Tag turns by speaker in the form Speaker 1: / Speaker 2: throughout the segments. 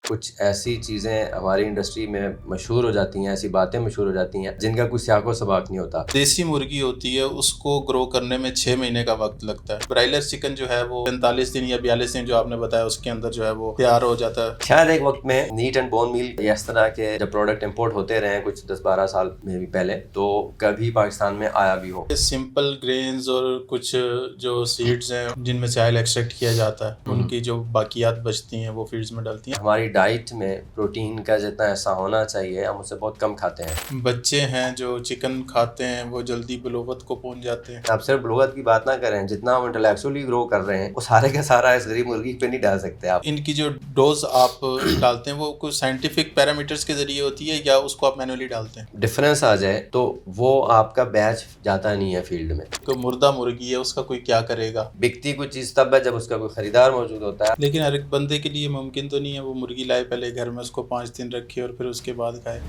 Speaker 1: کچھ ایسی چیزیں ہماری انڈسٹری میں مشہور ہو جاتی ہیں، ایسی باتیں مشہور ہو جاتی ہیں جن کا کوئی سیاق و سباق نہیں ہوتا۔
Speaker 2: دیسی مرغی ہوتی ہے، اس کو گرو کرنے میں 6 مہینے کا وقت لگتا ہے۔ برائلر چکن جو ہے وہ 45 دن یا 42 دن جو آپ نے بتایا اس کے اندر جو ہے وہ تیار ہو جاتا ہے۔
Speaker 1: شاید ایک وقت میں نیٹ اینڈ بون میل یا اس طرح کے جب پروڈکٹ امپورٹ ہوتے رہے ہیں کچھ 10-12 سال میں بھی پہلے، تو کبھی پاکستان میں آیا بھی ہو۔
Speaker 2: سمپل گرینز اور کچھ جو سیڈز ہیں جن میں سے آئل ایکسٹریکٹ کیا جاتا ہے، ان کی جو باقیات بچتی ہیں وہ فیڈز میں ڈالتی ہیں۔
Speaker 1: ہماری ڈائٹ میں پروٹین کا جتنا حصہ ہونا چاہیے ہم اسے بہت کم کھاتے ہیں۔
Speaker 2: بچے ہیں جو چکن کھاتے ہیں وہ جلدی بلوغت کو پہنچ جاتے ہیں۔
Speaker 1: آپ صرف بلوغت کی بات نہ کریں، جتنا ہم انٹلیکچولی گرو کر رہے ہیں وہ سارے کا سارا اس غریب مرغی پہ نہیں ڈال سکتے آپ۔
Speaker 2: ان کی جو ڈوز آپ ڈالتے ہیں وہ کوئی سائنٹیفک پیرامیٹرز کے ذریعے ہوتی ہے یا اس کو آپ مینولی ڈالتے ہیں؟
Speaker 1: ڈفرینس آ جائے تو وہ آپ کا بیچ جاتا نہیں ہے فیلڈ میں۔
Speaker 2: کوئی مردہ مرغی ہے اس کا کوئی کیا کرے گا؟
Speaker 1: بکتی کوئی چیز تب ہے جب اس کا کوئی خریدار موجود ہوتا ہے۔
Speaker 2: لیکن ہر ایک بندے کے لیے ممکن تو نہیں ہے وہ مرغی لائے پہلے گھر میں اس کو 5 دن رکھے اور پھر اس کے بعد کھائے۔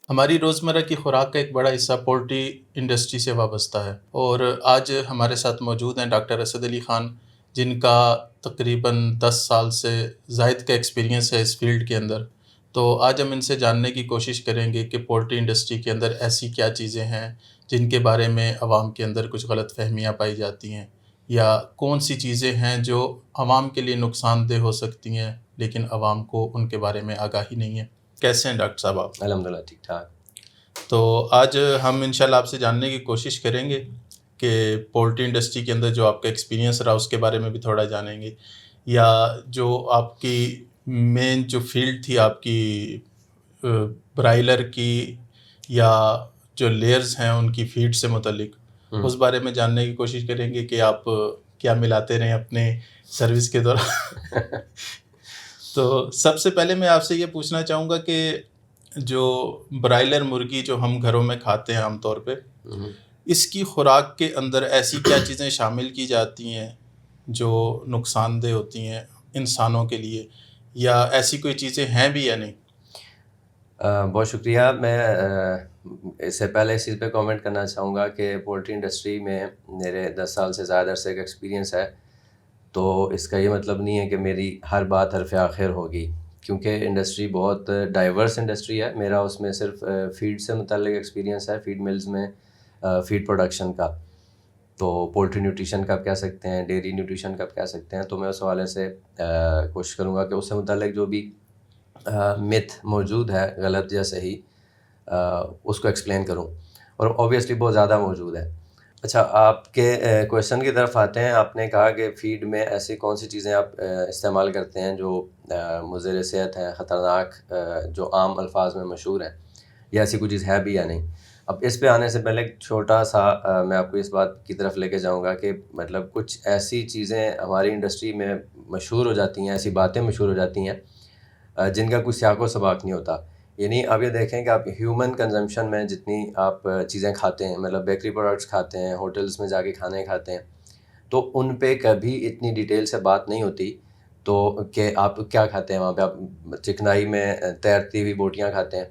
Speaker 2: ہماری روزمرہ کی خوراک کا ایک بڑا حصہ پولٹری انڈسٹری سے وابستہ ہے، اور آج ہمارے ساتھ موجود ہیں ڈاکٹر اسد علی خان، جن کا تقریباً 10 سال سے زائد کا ایکسپیرینس ہے اس فیلڈ کے اندر۔ تو آج ہم ان سے جاننے کی کوشش کریں گے کہ پولٹری انڈسٹری کے اندر ایسی کیا چیزیں ہیں جن کے بارے میں عوام کے اندر کچھ غلط فہمیاں پائی جاتی ہیں، یا کون سی چیزیں ہیں جو عوام کے لیے نقصان دہ ہو سکتی ہیں لیکن عوام کو ان کے بارے میں آگاہی نہیں ہے۔ کیسے ہیں ڈاکٹر صاحب آپ؟
Speaker 1: الحمدللہ ٹھیک ٹھاک۔
Speaker 2: تو آج ہم انشاءاللہ آپ سے جاننے کی کوشش کریں گے کہ پولٹری انڈسٹری کے اندر جو آپ کا ایکسپیرینس رہا اس کے بارے میں بھی تھوڑا جانیں گے، یا جو آپ کی مین جو فیلڈ تھی آپ کی برائلر کی یا جو لیئرز ہیں ان کی فیڈ سے متعلق، اس بارے میں جاننے کی کوشش کریں گے کہ آپ کیا ملاتے رہیں اپنے سروس کے دوران۔ تو سب سے پہلے میں آپ سے یہ پوچھنا چاہوں گا کہ جو برائلر مرغی جو ہم گھروں میں کھاتے ہیں عام طور پہ، اس کی خوراک کے اندر ایسی کیا چیزیں شامل کی جاتی ہیں جو نقصان دہ ہوتی ہیں انسانوں کے لیے، یا ایسی کوئی چیزیں ہیں بھی یا نہیں؟
Speaker 1: بہت شکریہ۔ میں اس سے پہلے اس چیز پہ کامنٹ کرنا چاہوں گا کہ پولٹری انڈسٹری میں میرے 10 سال سے زیادہ عرصے کا ایکسپیرینس ہے، تو اس کا یہ مطلب نہیں ہے کہ میری ہر بات حرف آخر ہوگی، کیونکہ انڈسٹری بہت ڈائیورس انڈسٹری ہے۔ میرا اس میں صرف فیڈ سے متعلق ایکسپیرینس ہے، فیڈ ملز میں فیڈ پروڈکشن کا، تو پولٹری نیوٹریشن کا آپ کہہ سکتے ہیں، ڈیری نیوٹریشن کا آپ کہہ سکتے ہیں۔ تو میں اس حوالے سے کوشش کروں گا کہ اس سے متعلق جو بھی متھ موجود ہے، غلط یا صحیح، اس کو ایکسپلین کروں، اور اوبیسلی بہت زیادہ موجود ہے۔ اچھا، آپ کے کویشچن کی طرف آتے ہیں۔ آپ نے کہا کہ فیڈ میں ایسی کون سی چیزیں آپ استعمال کرتے ہیں جو مضر صحت ہیں، خطرناک، جو عام الفاظ میں مشہور ہیں، یا ایسی کوئی چیز ہے بھی یا نہیں۔ اب اس پہ آنے سے پہلے ایک چھوٹا سا میں آپ کو اس بات کی طرف لے کے جاؤں گا کہ مطلب کچھ ایسی چیزیں ہماری انڈسٹری میں مشہور ہو جاتی ہیں، ایسی باتیں مشہور ہو جاتی ہیں جن کا کوئی سیاق و سباق نہیں ہوتا۔ یعنی آپ یہ دیکھیں کہ آپ ہیومن کنزمپشن میں جتنی آپ چیزیں کھاتے ہیں، مطلب بیکری پروڈکٹس کھاتے ہیں، ہوٹلز میں جا کے کھانے کھاتے ہیں، تو ان پہ کبھی اتنی ڈیٹیل سے بات نہیں ہوتی تو کہ آپ کیا کھاتے ہیں وہاں پہ۔ آپ چکنائی میں تیرتی ہوئی بوٹیاں کھاتے ہیں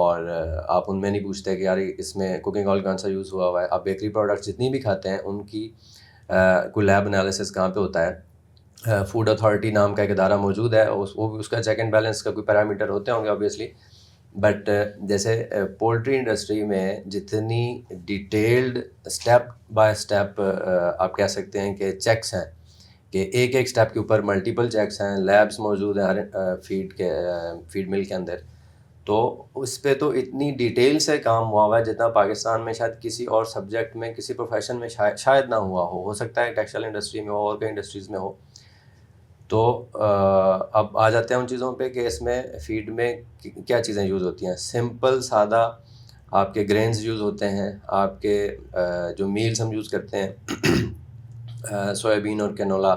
Speaker 1: اور آپ ان میں نہیں پوچھتے کہ یار اس میں کوکنگ آئل کون سا یوز ہوا ہوا ہے۔ آپ بیکری پروڈکٹس جتنی بھی کھاتے ہیں ان کی کوئی لیب انالیسس کہاں پہ ہوتا ہے؟ فوڈ اتھارٹی نام کا ایک ادارہ موجود ہے، اس کا چیک اینڈ بیلنس کا کوئی پیرامیٹر ہوتے ہوں گے اوبیسلی، بٹ جیسے پولٹری انڈسٹری میں جتنی ڈیٹیلڈ اسٹیپ بائی اسٹیپ آپ کہہ سکتے ہیں کہ چیکس ہیں، کہ ایک ایک اسٹیپ کے اوپر ملٹیپل چیکس ہیں، لیبس موجود ہیں ہر فیڈ مل کے اندر، تو اس پہ تو اتنی ڈیٹیل سے کام ہوا ہوا ہے جتنا پاکستان میں شاید کسی اور سبجیکٹ میں، کسی پروفیشن میں شاید نہ ہوا ہو سکتا ہے ٹیکسٹائل انڈسٹری میں ہو اور کئی انڈسٹریز میں ہو۔ تو اب آ جاتے ہیں ان چیزوں پہ کہ اس میں فیڈ میں کیا چیزیں یوز ہوتی ہیں۔ سمپل سادہ آپ کے گرینز یوز ہوتے ہیں، آپ کے جو میلز ہم یوز کرتے ہیں، سویابین اور کینولا،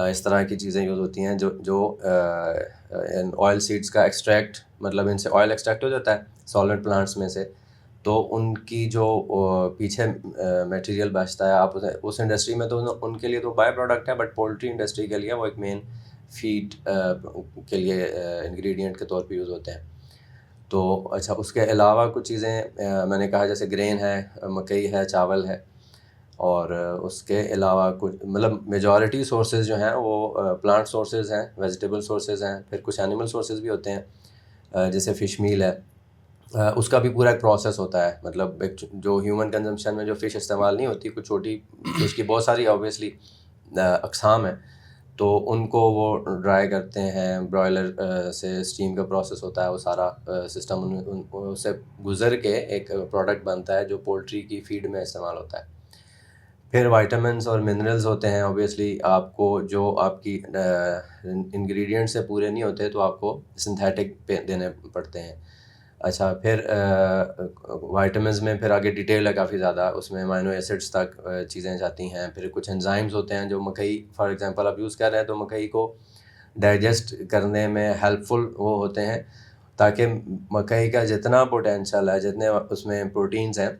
Speaker 1: اس طرح کی چیزیں یوز ہوتی ہیں جو آئل سیڈس کا ایکسٹریکٹ، مطلب ان سے آئل ایکسٹریکٹ ہو جاتا ہے سالنٹ پلانٹس میں سے، تو ان کی جو پیچھے میٹیریل بچتا ہے آپ اس انڈسٹری میں، تو ان کے لیے تو بائی پروڈکٹ ہے، بٹ پولٹری انڈسٹری کے لیے وہ ایک مین فیڈ کے لیے انگریڈینٹ کے طور پہ یوز ہوتے ہیں۔ تو اچھا، اس کے علاوہ کچھ چیزیں میں نے کہا جیسے گرین ہے، مکئی ہے، چاول ہے، اور اس کے علاوہ کچھ مطلب میجورٹی سورسز جو ہیں وہ پلانٹ سورسز ہیں، ویجیٹیبل سورسز ہیں، پھر کچھ اینیمل سورسز بھی ہوتے ہیں جیسے فش میل ہے، اس کا بھی پورا ایک پروسیس ہوتا ہے. مطلب ایک جو ہیومن کنزمپشن میں جو فش استعمال نہیں ہوتی، کچھ چھوٹی فش کی بہت ساری آبویسلی اقسام ہیں، تو ان کو وہ ڈرائی کرتے ہیں، برائلر سے اسٹیم کا پروسیس ہوتا ہے، وہ سارا سسٹم سے گزر کے ایک پروڈکٹ بنتا ہے جو پولٹری کی فیڈ میں استعمال ہوتا ہے. پھر وائٹامنس اور منرلز ہوتے ہیں. اوبیسلی آپ کو جو آپ کی انگریڈینٹ سے پورے نہیں ہوتے تو آپ کو سنتھیٹک دینے پڑتے ہیں. اچھا، پھر وائٹامنز میں پھر آگے ڈیٹیل ہے کافی زیادہ، اس میں امائنو ایسڈس تک چیزیں جاتی ہیں. پھر کچھ انزائمز ہوتے ہیں جو مکئی فار ایگزامپل آپ یوز کر رہے ہیں تو مکئی کو ڈائجسٹ کرنے میں ہیلپ فل وہ ہوتے ہیں، تاکہ مکئی کا جتنا پوٹینشیل ہے، جتنے اس میں پروٹینز ہیں،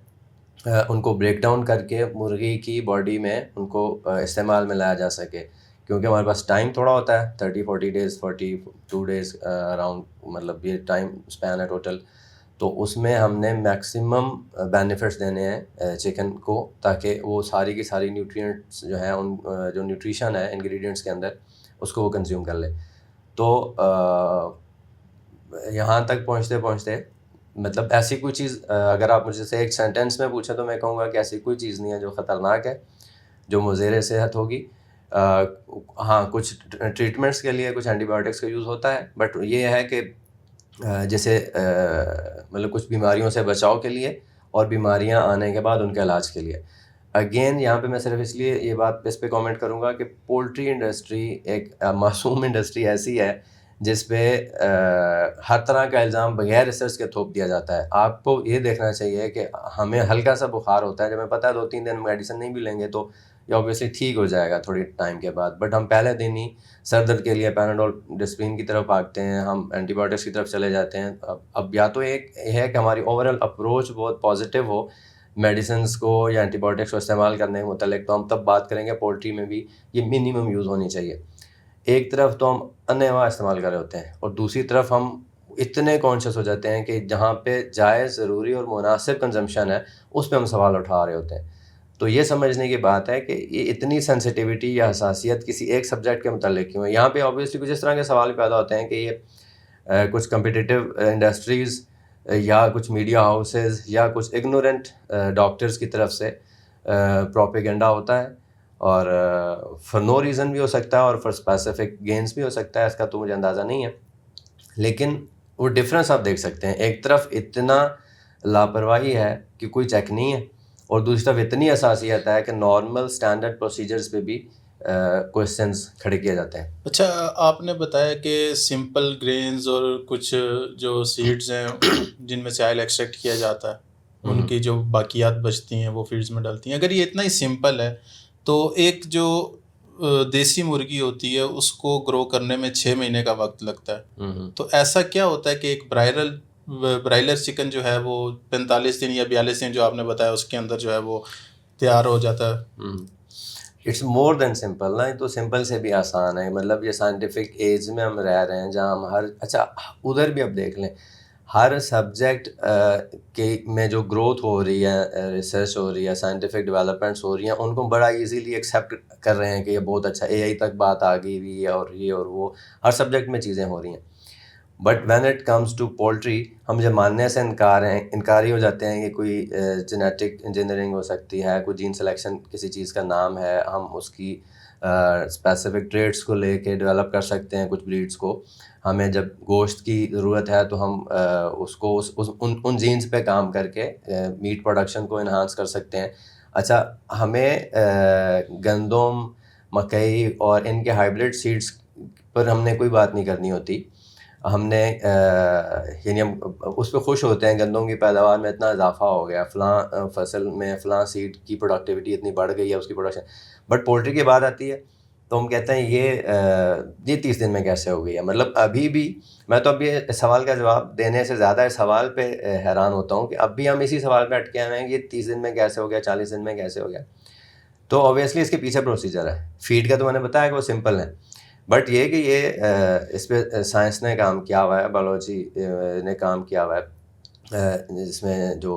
Speaker 1: ان کو بریک ڈاؤن کر کے مرغی کی باڈی میں ان کو استعمال میں لایا جا سکے. کیونکہ ہمارے پاس ٹائم تھوڑا ہوتا ہے، 30-40 ڈیز، 42 ڈیز اراؤنڈ، مطلب یہ ٹائم اسپین ہے ٹوٹل. تو اس میں ہم نے میکسیمم بینیفٹس دینے ہیں چکن کو، تاکہ وہ ساری کی ساری نیوٹرینٹس جو ہیں، ان جو نیوٹریشن ہے انگریڈینٹس کے اندر، اس کو وہ کنزیوم کر لے. تو یہاں تک پہنچتے مطلب ایسی کوئی چیز اگر آپ مجھے سے ایک سینٹینس میں پوچھیں تو میں کہوں گا کہ ایسی کوئی چیز نہیں ہے جو خطرناک ہے، جو مضر صحت ہوگی. ہاں، کچھ ٹریٹمنٹس کے لیے کچھ اینٹی بایوٹکس کا یوز ہوتا ہے، بٹ یہ ہے کہ جیسے مطلب کچھ بیماریوں سے بچاؤ کے لیے اور بیماریاں آنے کے بعد ان کے علاج کے لیے. اگین یہاں پہ میں صرف اس لیے یہ بات اس پہ کامنٹ کروں گا کہ پولٹری انڈسٹری ایک معصوم انڈسٹری ایسی ہے جس پہ ہر طرح کا الزام بغیر ریسرچ کے تھوپ دیا جاتا ہے. آپ کو یہ دیکھنا چاہیے کہ ہمیں ہلکا سا بخار ہوتا ہے، جب ہمیں پتہ ہے 2-3 دن میڈیسن نہیں بھی لیں گے تو یہ اوبیسلی ٹھیک ہو جائے گا تھوڑی ٹائم کے بعد، بٹ ہم پہلے دن ہی سر درد کے لیے پیناڈول ڈسپلین کی طرف بھاگتے ہیں، ہم اینٹی بایوٹکس کی طرف چلے جاتے ہیں. اب یا تو ایک ہے کہ ہماری اوور آل اپروچ بہت پازیٹیو ہو میڈیسنس کو یا اینٹی بایوٹکس کو استعمال کرنے کے متعلق، تو ہم تب بات کریں گے پولٹری میں بھی یہ منیمم یوز ہونی چاہیے. ایک طرف تو ہم انیوا استعمال کر رہے ہوتے ہیں، اور دوسری طرف ہم اتنے کانشیس ہو جاتے ہیں کہ جہاں پہ جائز، ضروری اور مناسب کنزمپشن ہے اس پہ ہم سوال اٹھا رہے ہوتے ہیں. تو یہ سمجھنے کی بات ہے کہ یہ اتنی سینسٹیوٹی یا حساسیت کسی ایک سبجیکٹ کے متعلق کیوں ہے. یہاں پہ آبویسلی کچھ اس طرح کے سوال پیدا ہوتے ہیں کہ یہ کچھ کمپٹیٹیو انڈسٹریز یا کچھ میڈیا ہاؤسز یا کچھ اگنورنٹ ڈاکٹرز کی طرف سے پروپیگنڈا ہوتا ہے، اور فار نو ریزن بھی ہو سکتا ہے اور فار اسپیسیفک گینس بھی ہو سکتا ہے، اس کا تو مجھے اندازہ نہیں ہے. لیکن وہ ڈفرینس آپ دیکھ سکتے ہیں، ایک طرف اتنا لاپرواہی ہے کہ کوئی چیک نہیں ہے، اور دوسری طرف اتنی حساسیت ہے کہ نارمل اسٹینڈرڈ پروسیجرز پہ بھی کوشچنس کھڑے کیے جاتے ہیں.
Speaker 2: اچھا، آپ نے بتایا کہ سمپل گرینز اور کچھ جو سیڈز ہیں جن میں سے آئل ایکسٹریکٹ کیا جاتا ہے، ان کی جو باقیات بچتی ہیں وہ فیڈز میں ڈلتی ہیں. اگر یہ اتنا ہی سمپل ہے تو ایک جو دیسی مرغی ہوتی ہے اس کو گرو کرنے میں 6 مہینے کا وقت لگتا ہے، تو ایسا کیا ہوتا ہے کہ ایک برائلر چکن جو ہے وہ 45 دن یا 42 دن جو آپ نے بتایا اس کے اندر جو ہے وہ تیار ہو جاتا ہے؟
Speaker 1: اٹس مور دین سمپل نا، تو سمپل سے بھی آسان ہے. مطلب یہ سائنٹیفک ایج میں ہم رہ رہے ہیں جہاں ہم اچھا ادھر بھی اب دیکھ لیں، ہر سبجیکٹ کے میں جو گروتھ ہو رہی ہے، ریسرچ ہو رہی ہے، سائنٹیفک ڈیولپمنٹس ہو رہی ہیں، ان کو بڑا ایزیلی ایکسیپٹ کر رہے ہیں کہ یہ بہت اچھا، اے آئی تک بات آ گئی ہوئی ہے، اور یہ اور وہ ہر سبجیکٹ میں چیزیں ہو رہی ہیں. But when it comes to poultry, ہم جب ماننے سے انکاری ہو جاتے ہیں کہ کوئی جینیٹک انجینئرنگ ہو سکتی ہے، کوئی جین سلیکشن کسی چیز کا نام ہے، ہم اس کی اسپیسیفک ٹریٹس کو لے کے ڈیولپ کر سکتے ہیں کچھ بریڈس کو. ہمیں جب گوشت کی ضرورت ہے تو ہم اس کو ان جینس پہ کام کر کے میٹ پروڈکشن کو انہانس کر سکتے ہیں. اچھا، ہمیں گندم، مکئی اور ان کے ہائیبرڈ سیڈس پر ہم نے کوئی بات نہیں کرنی ہوتی. ہم نے یعنی ہم اس پہ خوش ہوتے ہیں، گندم کی پیداوار میں اتنا اضافہ ہو گیا، فلاں فصل میں فلاں سیڈ کی پروڈکٹیوٹی اتنی بڑھ گئی ہے اس کی پروڈکشن. بٹ پولٹری کی بات آتی ہے تو ہم کہتے ہیں یہ 30 دن میں کیسے ہو گئی ہے. مطلب ابھی بھی میں تو اب یہ سوال کا جواب دینے سے زیادہ اس سوال پہ حیران ہوتا ہوں کہ اب بھی ہم اسی سوال پہ اٹکے ہوئے ہیں کہ یہ 30 دن میں کیسے ہو گیا، 40 دن میں کیسے ہو گیا. تو اوبیسلی اس کے پیچھے پروسیجر ہے. فیڈ کا تو میں نے بتایا کہ وہ سمپل ہے، بٹ یہ کہ یہ اس پہ سائنس نے کام کیا ہوا ہے، بایولوجی نے کام کیا ہوا ہے، جس میں جو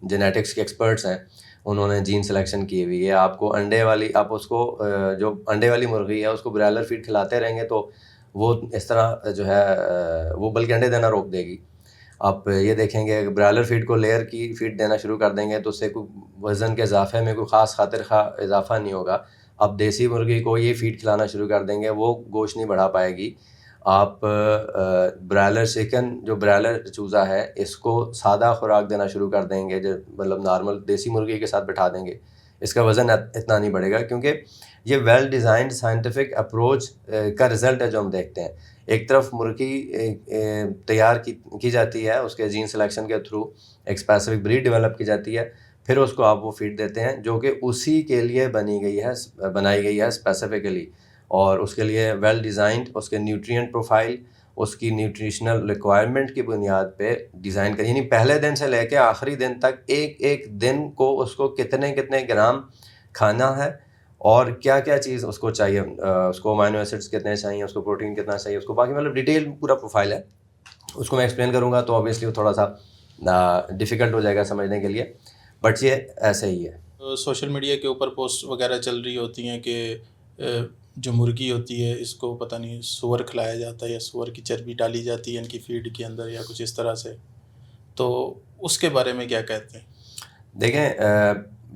Speaker 1: جینیٹکس کے ایکسپرٹس ہیں انہوں نے جین سلیکشن کی ہوئی ہے. آپ کو انڈے والی آپ اس کو جو انڈے والی مرغی ہے اس کو برائلر فیڈ کھلاتے رہیں گے تو وہ اس طرح جو ہے وہ بلکہ انڈے دینا روک دے گی. آپ یہ دیکھیں گے کہ برائلر فیڈ کو لیئر کی فیڈ دینا شروع کر دیں گے تو اس سے کوئی وزن کے اضافے میں کوئی خاص خاطر خواہ اضافہ نہیں ہوگا. آپ دیسی مرغی کو یہ فیڈ کھلانا شروع کر دیں گے وہ گوشت نہیں بڑھا پائے گی. آپ برائلر چکن جو برائلر چوزا ہے اس کو سادہ خوراک دینا شروع کر دیں گے جو مطلب نارمل دیسی مرغی کے ساتھ بٹھا دیں گے, اس کا وزن اتنا نہیں بڑھے گا کیونکہ یہ ویل ڈیزائنڈ سائنٹیفک اپروچ کا رزلٹ ہے جو ہم دیکھتے ہیں. ایک طرف مرغی تیار کی جاتی ہے اس کے جین سلیکشن کے تھرو, ایک اسپیسیفک بریڈ ڈیولپ کی جاتی ہے, پھر اس کو آپ وہ فیڈ دیتے ہیں جو کہ اسی کے لیے بنائی گئی ہے اسپیسیفکلی, اور اس کے لیے ویل ڈیزائنڈ اس کے نیوٹرینٹ پروفائل اس کی نیوٹریشنل ریکوائرمنٹ کی بنیاد پہ ڈیزائن کر, یعنی پہلے دن سے لے کے آخری دن تک ایک ایک دن کو اس کو کتنے گرام کھانا ہے اور کیا کیا چیز اس کو چاہیے, اس کو امائنو ایسڈس کتنے چاہیے, اس کو پروٹین کتنا چاہیے, اس کو باقی مطلب ڈیٹیل پورا پروفائل ہے. اس کو میں ایکسپلین کروں گا تو آبویسلی وہ تھوڑا سا ڈیفیکلٹ ہو جائے گا سمجھنے کے لیے, بٹ یہ ایسے ہی ہے.
Speaker 2: سوشل میڈیا کے اوپر پوسٹ وغیرہ چل رہی ہوتی ہیں کہ جو مرغی ہوتی ہے اس کو پتہ نہیں سور کھلایا جاتا ہے یا سور کی چربی ڈالی جاتی ہے ان کی فیڈ کے اندر یا کچھ اس طرح سے, تو اس کے بارے میں کیا کہتے ہیں؟
Speaker 1: دیکھیں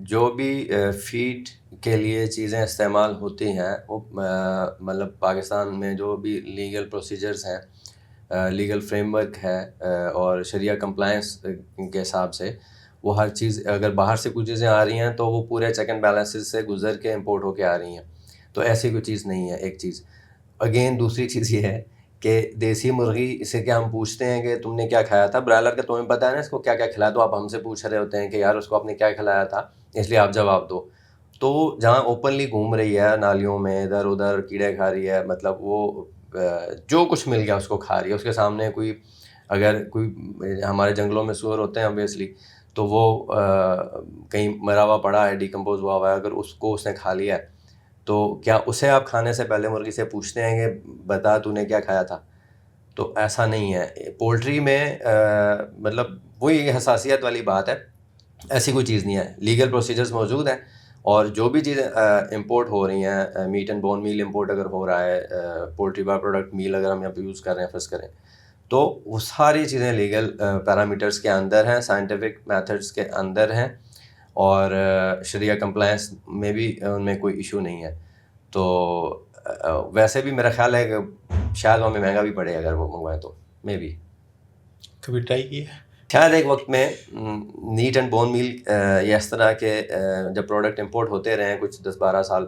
Speaker 1: جو بھی فیڈ کے لیے چیزیں استعمال ہوتی ہیں وہ مطلب پاکستان میں جو بھی لیگل پروسیجرز ہیں, لیگل فریم ورک ہے اور شریعہ کمپلائنس کے حساب سے وہ ہر چیز, اگر باہر سے کچھ چیزیں آ رہی ہیں تو وہ پورے چیک اینڈ بیلنسز سے گزر کے امپورٹ ہو کے آ رہی ہیں, تو ایسی کوئی چیز نہیں ہے. ایک چیز اگین دوسری چیز یہ ہے کہ دیسی مرغی سے کیا ہم پوچھتے ہیں کہ تم نے کیا کھایا تھا, برائلر کا تمہیں پتہ ہے نا اس کو کیا کیا کھلایا, تو آپ ہم سے پوچھ رہے ہوتے ہیں کہ یار اس کو آپ نے کیا کھلایا تھا اس لیے آپ جواب دو. تو جہاں اوپنلی گھوم رہی ہے نالیوں میں ادھر ادھر کیڑے کھا رہی ہے, مطلب وہ جو کچھ مل گیا اس کو کھا رہی ہے, اس کے سامنے کوئی اگر کوئی ہمارے جنگلوں میں سور ہوتے ہیں اوبیسلی تو وہ کہیں مرا ہوا پڑا ہے ڈیکمپوز ہوا ہے, اگر اس کو اس نے کھا لیا ہے تو کیا اسے آپ کھانے سے پہلے مرغی سے پوچھتے ہیں کہ بتا تو نے کیا کھایا تھا؟ تو ایسا نہیں ہے. پولٹری میں مطلب وہی حساسیت والی بات ہے, ایسی کوئی چیز نہیں ہے. لیگل پروسیجرز موجود ہیں اور جو بھی چیزیں امپورٹ ہو رہی ہیں, meat and bone meal import اگر ہو رہا ہے, پولٹری بائی پروڈکٹ میل اگر ہم یہاں پہ یوز کر رہے ہیں فرض کریں, تو وہ ساری چیزیں لیگل پیرامیٹرز کے اندر ہیں, سائنٹیفک میتھڈز کے اندر ہیں اور شریعہ کمپلائنس میں بھی ان میں کوئی ایشو نہیں ہے. تو ویسے بھی میرا خیال ہے کہ شاید ہمیں مہنگا بھی پڑے اگر وہ منگوائیں تو مے بی.
Speaker 2: کبھی ٹرائی کیا؟
Speaker 1: شاید ایک وقت میں نیٹ اینڈ بون میل یا اس طرح کے جب پروڈکٹ امپورٹ ہوتے رہے ہیں کچھ 10-12 سال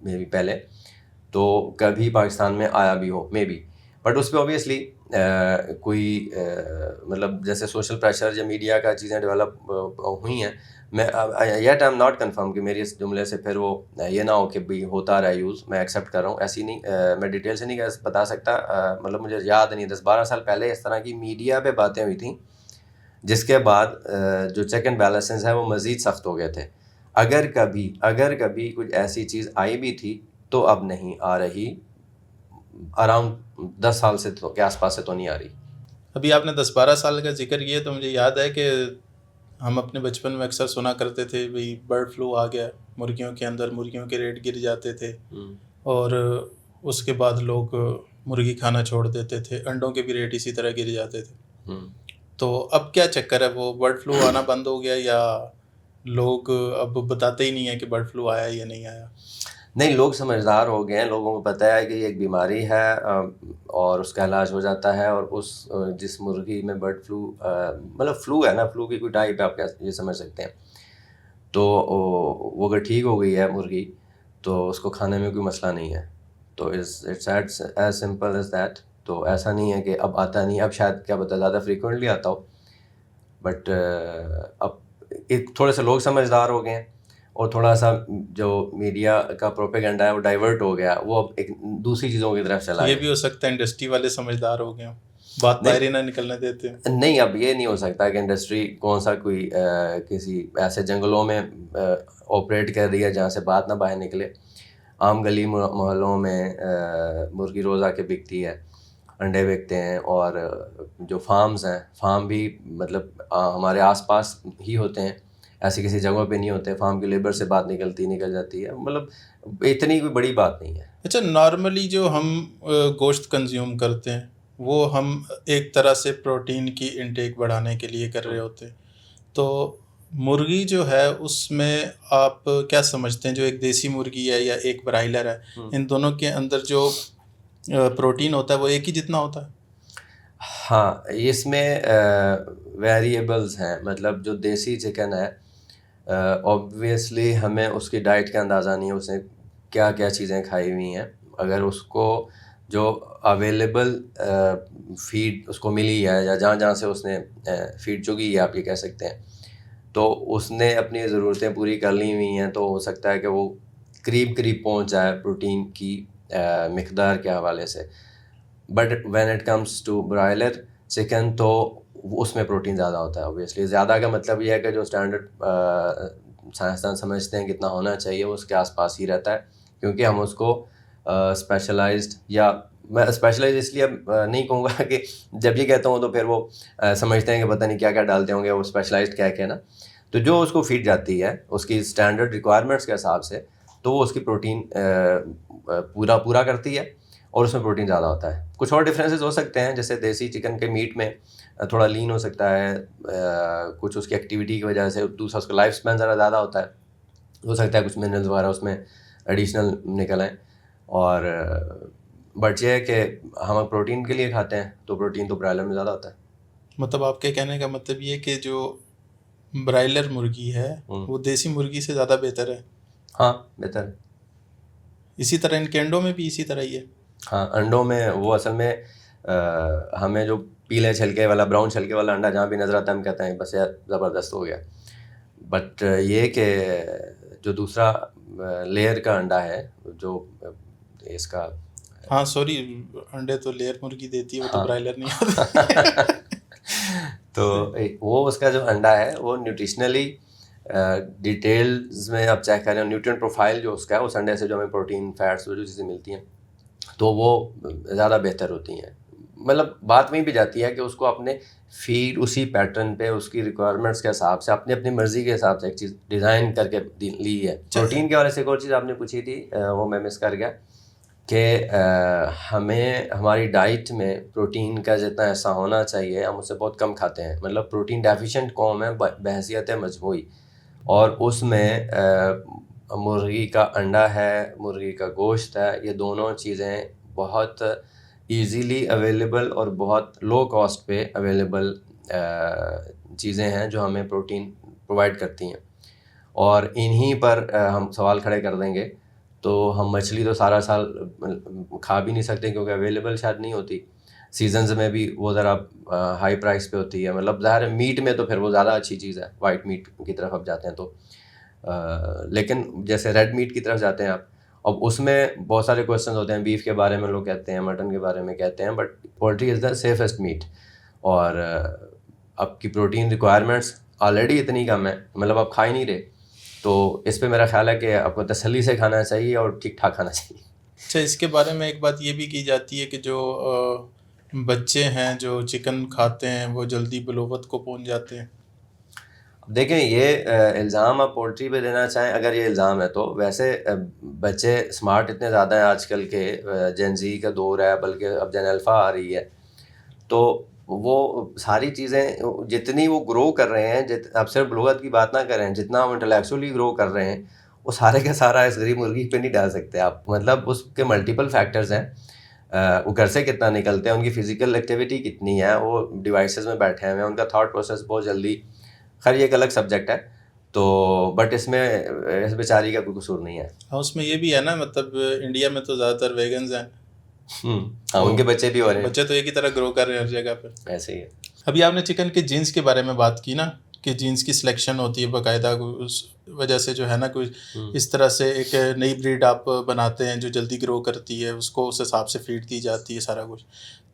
Speaker 1: میں بھی پہلے, تو کبھی پاکستان میں آیا بھی ہو مے بی, بٹ اس پہ اوبیسلی کوئی مطلب جیسے سوشل پریشر یا میڈیا کا چیزیں ڈیولپ ہوئی ہیں. میں yet I am not confirm کہ میری اس جملے سے پھر وہ یہ نہ ہو کہ بھائی ہوتا رہا یوز, میں ایکسیپٹ کر رہا ہوں, ایسی نہیں, میں ڈیٹیل سے نہیں بتا سکتا, مطلب مجھے یاد نہیں 10-12 سال پہلے اس طرح کی میڈیا پہ باتیں ہوئی تھیں جس کے بعد جو چیک اینڈ بیلنسز ہیں وہ مزید سخت ہو گئے تھے. اگر کبھی کچھ ایسی چیز آئی بھی تھی تو اب نہیں آ رہی, اراؤنڈ 10 سال سے کے آس پاس سے تو نہیں آ رہی.
Speaker 2: ابھی آپ نے 10-12 سال کا ذکر کیا تو مجھے یاد ہے کہ ہم اپنے بچپن میں اکثر سنا کرتے تھے بھئی برڈ فلو آ گیا مرغیوں کے اندر, مرغیوں کے ریٹ گر جاتے تھے اور اس کے بعد لوگ مرغی کھانا چھوڑ دیتے تھے, انڈوں کے بھی ریٹ اسی طرح گر جاتے تھے. تو اب کیا چکر ہے, وہ برڈ فلو آنا بند ہو گیا یا لوگ اب بتاتے ہی نہیں ہیں کہ برڈ فلو آیا یا نہیں آیا؟
Speaker 1: نہیں, لوگ سمجھدار ہو گئے ہیں, لوگوں کو پتہ ہے کہ یہ ایک بیماری ہے اور اس کا علاج ہو جاتا ہے, اور اس جس مرغی میں برڈ فلو مطلب فلو ہے نا, فلو کی کوئی ٹائپ ہے آپ یہ سمجھ سکتے ہیں, تو وہ اگر ٹھیک ہو گئی ہے مرغی تو اس کو کھانے میں کوئی مسئلہ نہیں ہے. تو it's as simple as that. تو ایسا نہیں ہے کہ اب آتا نہیں, اب شاید کیا پتہ زیادہ فریکوینٹلی آتا ہو, بٹ اب ایک تھوڑے سے لوگ سمجھدار ہو گئے ہیں اور تھوڑا سا جو میڈیا کا پروپیگنڈا ہے وہ ڈائیورٹ ہو گیا, وہ اب ایک دوسری چیزوں کی طرف چلا.
Speaker 2: یہ بھی ہو سکتا ہے انڈسٹری والے سمجھدار ہو گئے ہوں, بات باہر ہی نہ نکلنے دیتے.
Speaker 1: نہیں, اب یہ نہیں ہو سکتا کہ انڈسٹری کون سا کوئی کسی ایسے جنگلوں میں آپریٹ کر رہی ہے جہاں سے بات نہ باہر نکلے. عام گلی محلوں میں مرغی روز آ کے بکتی ہے, انڈے بکتے ہیں, اور جو فارمز ہیں فارم بھی مطلب ہمارے آس پاس ہی ہوتے ہیں, ایسی کسی جگہوں پہ نہیں ہوتے, فارم کی لیبر سے بات نکل جاتی ہے, مطلب اتنی کوئی بڑی بات نہیں ہے.
Speaker 2: اچھا, نارملی جو ہم گوشت کنزیوم کرتے ہیں وہ ہم ایک طرح سے پروٹین کی انٹیک بڑھانے کے لیے کر رہے ہوتے ہیں, تو مرغی جو ہے اس میں آپ کیا سمجھتے ہیں, جو ایک دیسی مرغی ہے یا ایک برائلر ہے, ان دونوں کے اندر جو پروٹین ہوتا ہے وہ ایک ہی جتنا ہوتا ہے؟
Speaker 1: ہاں, اس میں ویریبلز ہیں. مطلب جو دیسی چکن ہے اوبویسلی ہمیں اس کی ڈائٹ کا اندازہ نہیں ہے, اس نے کیا کیا چیزیں کھائی ہوئی ہیں. اگر اس کو جو اویلیبل فیڈ اس کو ملی ہے یا جہاں جہاں سے اس نے فیڈ چگی ہے آپ یہ کہہ سکتے ہیں, تو اس نے اپنی ضرورتیں پوری کر لی ہوئی ہیں, تو ہو سکتا ہے کہ وہ قریب پہنچ جائے پروٹین کی مقدار کے حوالے سے. But when it comes to broiler chicken تو اس میں پروٹین زیادہ ہوتا ہے. اوبویسلی زیادہ کا مطلب یہ ہے کہ جو اسٹینڈرڈ سائنسدان سمجھتے ہیں کتنا ہونا چاہیے وہ اس کے آس پاس ہی رہتا ہے, کیونکہ ہم اس کو اسپیشلائزڈ, یا میں اسپیشلائز اس لیے نہیں کہوں گا کہ جب یہ کہتا ہوں تو پھر وہ سمجھتے ہیں کہ پتہ نہیں کیا کیا ڈالتے ہوں گے وہ اسپیشلائزڈ کیا کہ نا, تو جو اس کو فیڈ جاتی ہے اس کی اسٹینڈرڈ ریکوائرمنٹس کے حساب سے تو وہ اس کی پروٹین پورا کرتی ہے اور اس میں پروٹین زیادہ ہوتا ہے. کچھ اور ڈفرینسز ہو سکتے ہیں, جیسے دیسی چکن کے میٹ میں تھوڑا لین ہو سکتا ہے, کچھ اس کی ایکٹیویٹی کی وجہ سے, دوسرا اس کا لائف اسپین ذرا زیادہ ہوتا ہے, ہو سکتا ہے کچھ منرلز وغیرہ اس میں ایڈیشنل نکل آئیں. اور بٹ یہ ہے کہ ہم پروٹین کے لیے کھاتے ہیں تو پروٹین تو برائلر میں زیادہ ہوتا ہے.
Speaker 2: مطلب آپ کے کہنے کا مطلب یہ کہ جو برائلر مرغی ہے وہ دیسی مرغی سے زیادہ بہتر ہے؟
Speaker 1: ہاں بہتر ہے.
Speaker 2: اسی طرح ان کے انڈوں میں بھی اسی طرح ہی ہے؟
Speaker 1: ہاں, انڈوں میں وہ اصل میں ہمیں جو پیلے چھلکے والا براؤن چھلکے والا انڈا جہاں بھی نظر آتا ہے ہم کہتے ہیں بس یار زبردست ہو گیا. بٹ یہ کہ جو دوسرا لیئر کا انڈا ہے جو اس کا,
Speaker 2: ہاں سوری, انڈے تو لیئر مرغی دیتی ہے, وہ تو برائلر نہیں ہوتا.
Speaker 1: تو وہ اس کا جو انڈا ہے وہ نیوٹریشنلی ڈیٹیلز میں آپ چیک کریں, نیوٹرینٹ پروفائل جو اس کا ہے اس انڈے سے جو ہمیں پروٹین فیٹس جو چیزیں ملتی ہیں تو وہ زیادہ بہتر ہوتی ہیں. مطلب بات وہیں پہ جاتی ہے کہ اس کو اپنے فیڈ اسی پیٹرن پہ اس کی ریکوائرمنٹس کے حساب سے اپنی مرضی کے حساب سے ایک چیز ڈیزائن کر کے لی ہے. پروٹین کے والے سے ایک اور چیز آپ نے پوچھی تھی وہ میں مس کر گیا کہ ہمیں ہماری ڈائٹ میں پروٹین کا جتنا حصہ ہونا چاہیے ہم اس سے بہت کم کھاتے ہیں. مطلب پروٹین ڈیفیشینٹ قوم ہے بحیثیت مجموعی, اور اس میں مرغی کا انڈا ہے, مرغی کا گوشت ہے, یہ دونوں چیزیں بہت ایزیلی اویلیبل اور بہت لو کاسٹ پہ اویلیبل چیزیں ہیں جو ہمیں پروٹین پرووائڈ کرتی ہیں. اور انہی پر ہم سوال کھڑے کر دیں گے تو ہم مچھلی تو سارا سال کھا بھی نہیں سکتے کیونکہ اویلیبل شاید نہیں ہوتی. سیزنز میں بھی وہ ذرا ہائی پرائس پہ ہوتی ہے. مطلب ظاہر ہے میٹ میں تو پھر وہ زیادہ اچھی چیز ہے, وائٹ میٹ کی طرف آپ جاتے ہیں تو, لیکن جیسے ریڈ میٹ کی طرف جاتے ہیں آپ, اب اس میں بہت سارے کویشچنز ہوتے ہیں. بیف کے بارے میں لوگ کہتے ہیں, مٹن کے بارے میں کہتے ہیں, but poultry is the safest meat. اور آپ کی پروٹین ریکوائرمنٹس آلریڈی اتنی کم ہے, مطلب آپ کھا ہی نہیں رہے, تو اس پہ میرا خیال ہے کہ آپ کو تسلی سے کھانا چاہیے اور ٹھیک ٹھاک کھانا چاہیے.
Speaker 2: اچھا, اس کے بارے میں ایک بات یہ بھی کی جاتی ہے کہ جو بچے ہیں جو چکن کھاتے ہیں وہ جلدی بلوغت کو پہنچ جاتے ہیں.
Speaker 1: دیکھیں یہ الزام آپ پولٹری پہ دینا چاہیں اگر یہ الزام ہے تو, ویسے بچے اسمارٹ اتنے زیادہ ہیں آج کل کے, جین زی کا دور ہے, بلکہ اب جین الفا آ رہی ہے, تو وہ ساری چیزیں جتنی وہ گرو کر رہے ہیں, اب صرف بلوغت کی بات نہ کریں, جتنا وہ انٹلیکچولی گرو کر رہے ہیں وہ سارے کا سارا اس غریب مرغی پہ نہیں ڈال سکتے آپ. مطلب اس کے ملٹیپل فیکٹرز ہیں, وہ گھر سے کتنا نکلتے ہیں, ان کی فزیکل ایکٹیویٹی کتنی ہے, وہ ڈیوائسز میں بیٹھے ہوئے ہیں, ان کا تھاٹ پروسیس بہت جلدی, خیر یہ ایک الگ سبجیکٹ ہے تو, بٹ اس میں اس بیچاری کا کوئی قصور نہیں ہے.
Speaker 2: ہاں, اس میں یہ بھی ہے نا, مطلب انڈیا میں تو زیادہ تر ویگنز ہیں.
Speaker 1: ہاں, ان کے بچے بھی ہو رہے ہیں,
Speaker 2: بچے تو ایک ہی طرح گرو کر رہے ہیں ہر جگہ پہ.
Speaker 1: ایسے ہی ہے.
Speaker 2: ابھی آپ نے چکن کے جینس کے بارے میں بات کی نا, کہ جینس کی سلیکشن ہوتی ہے باقاعدہ, اس وجہ سے جو ہے نا کوئی اس طرح سے ایک نئی بریڈ آپ بناتے ہیں جو جلدی گرو کرتی ہے, اس کو اس حساب سے فیڈ دی جاتی ہے سارا کچھ.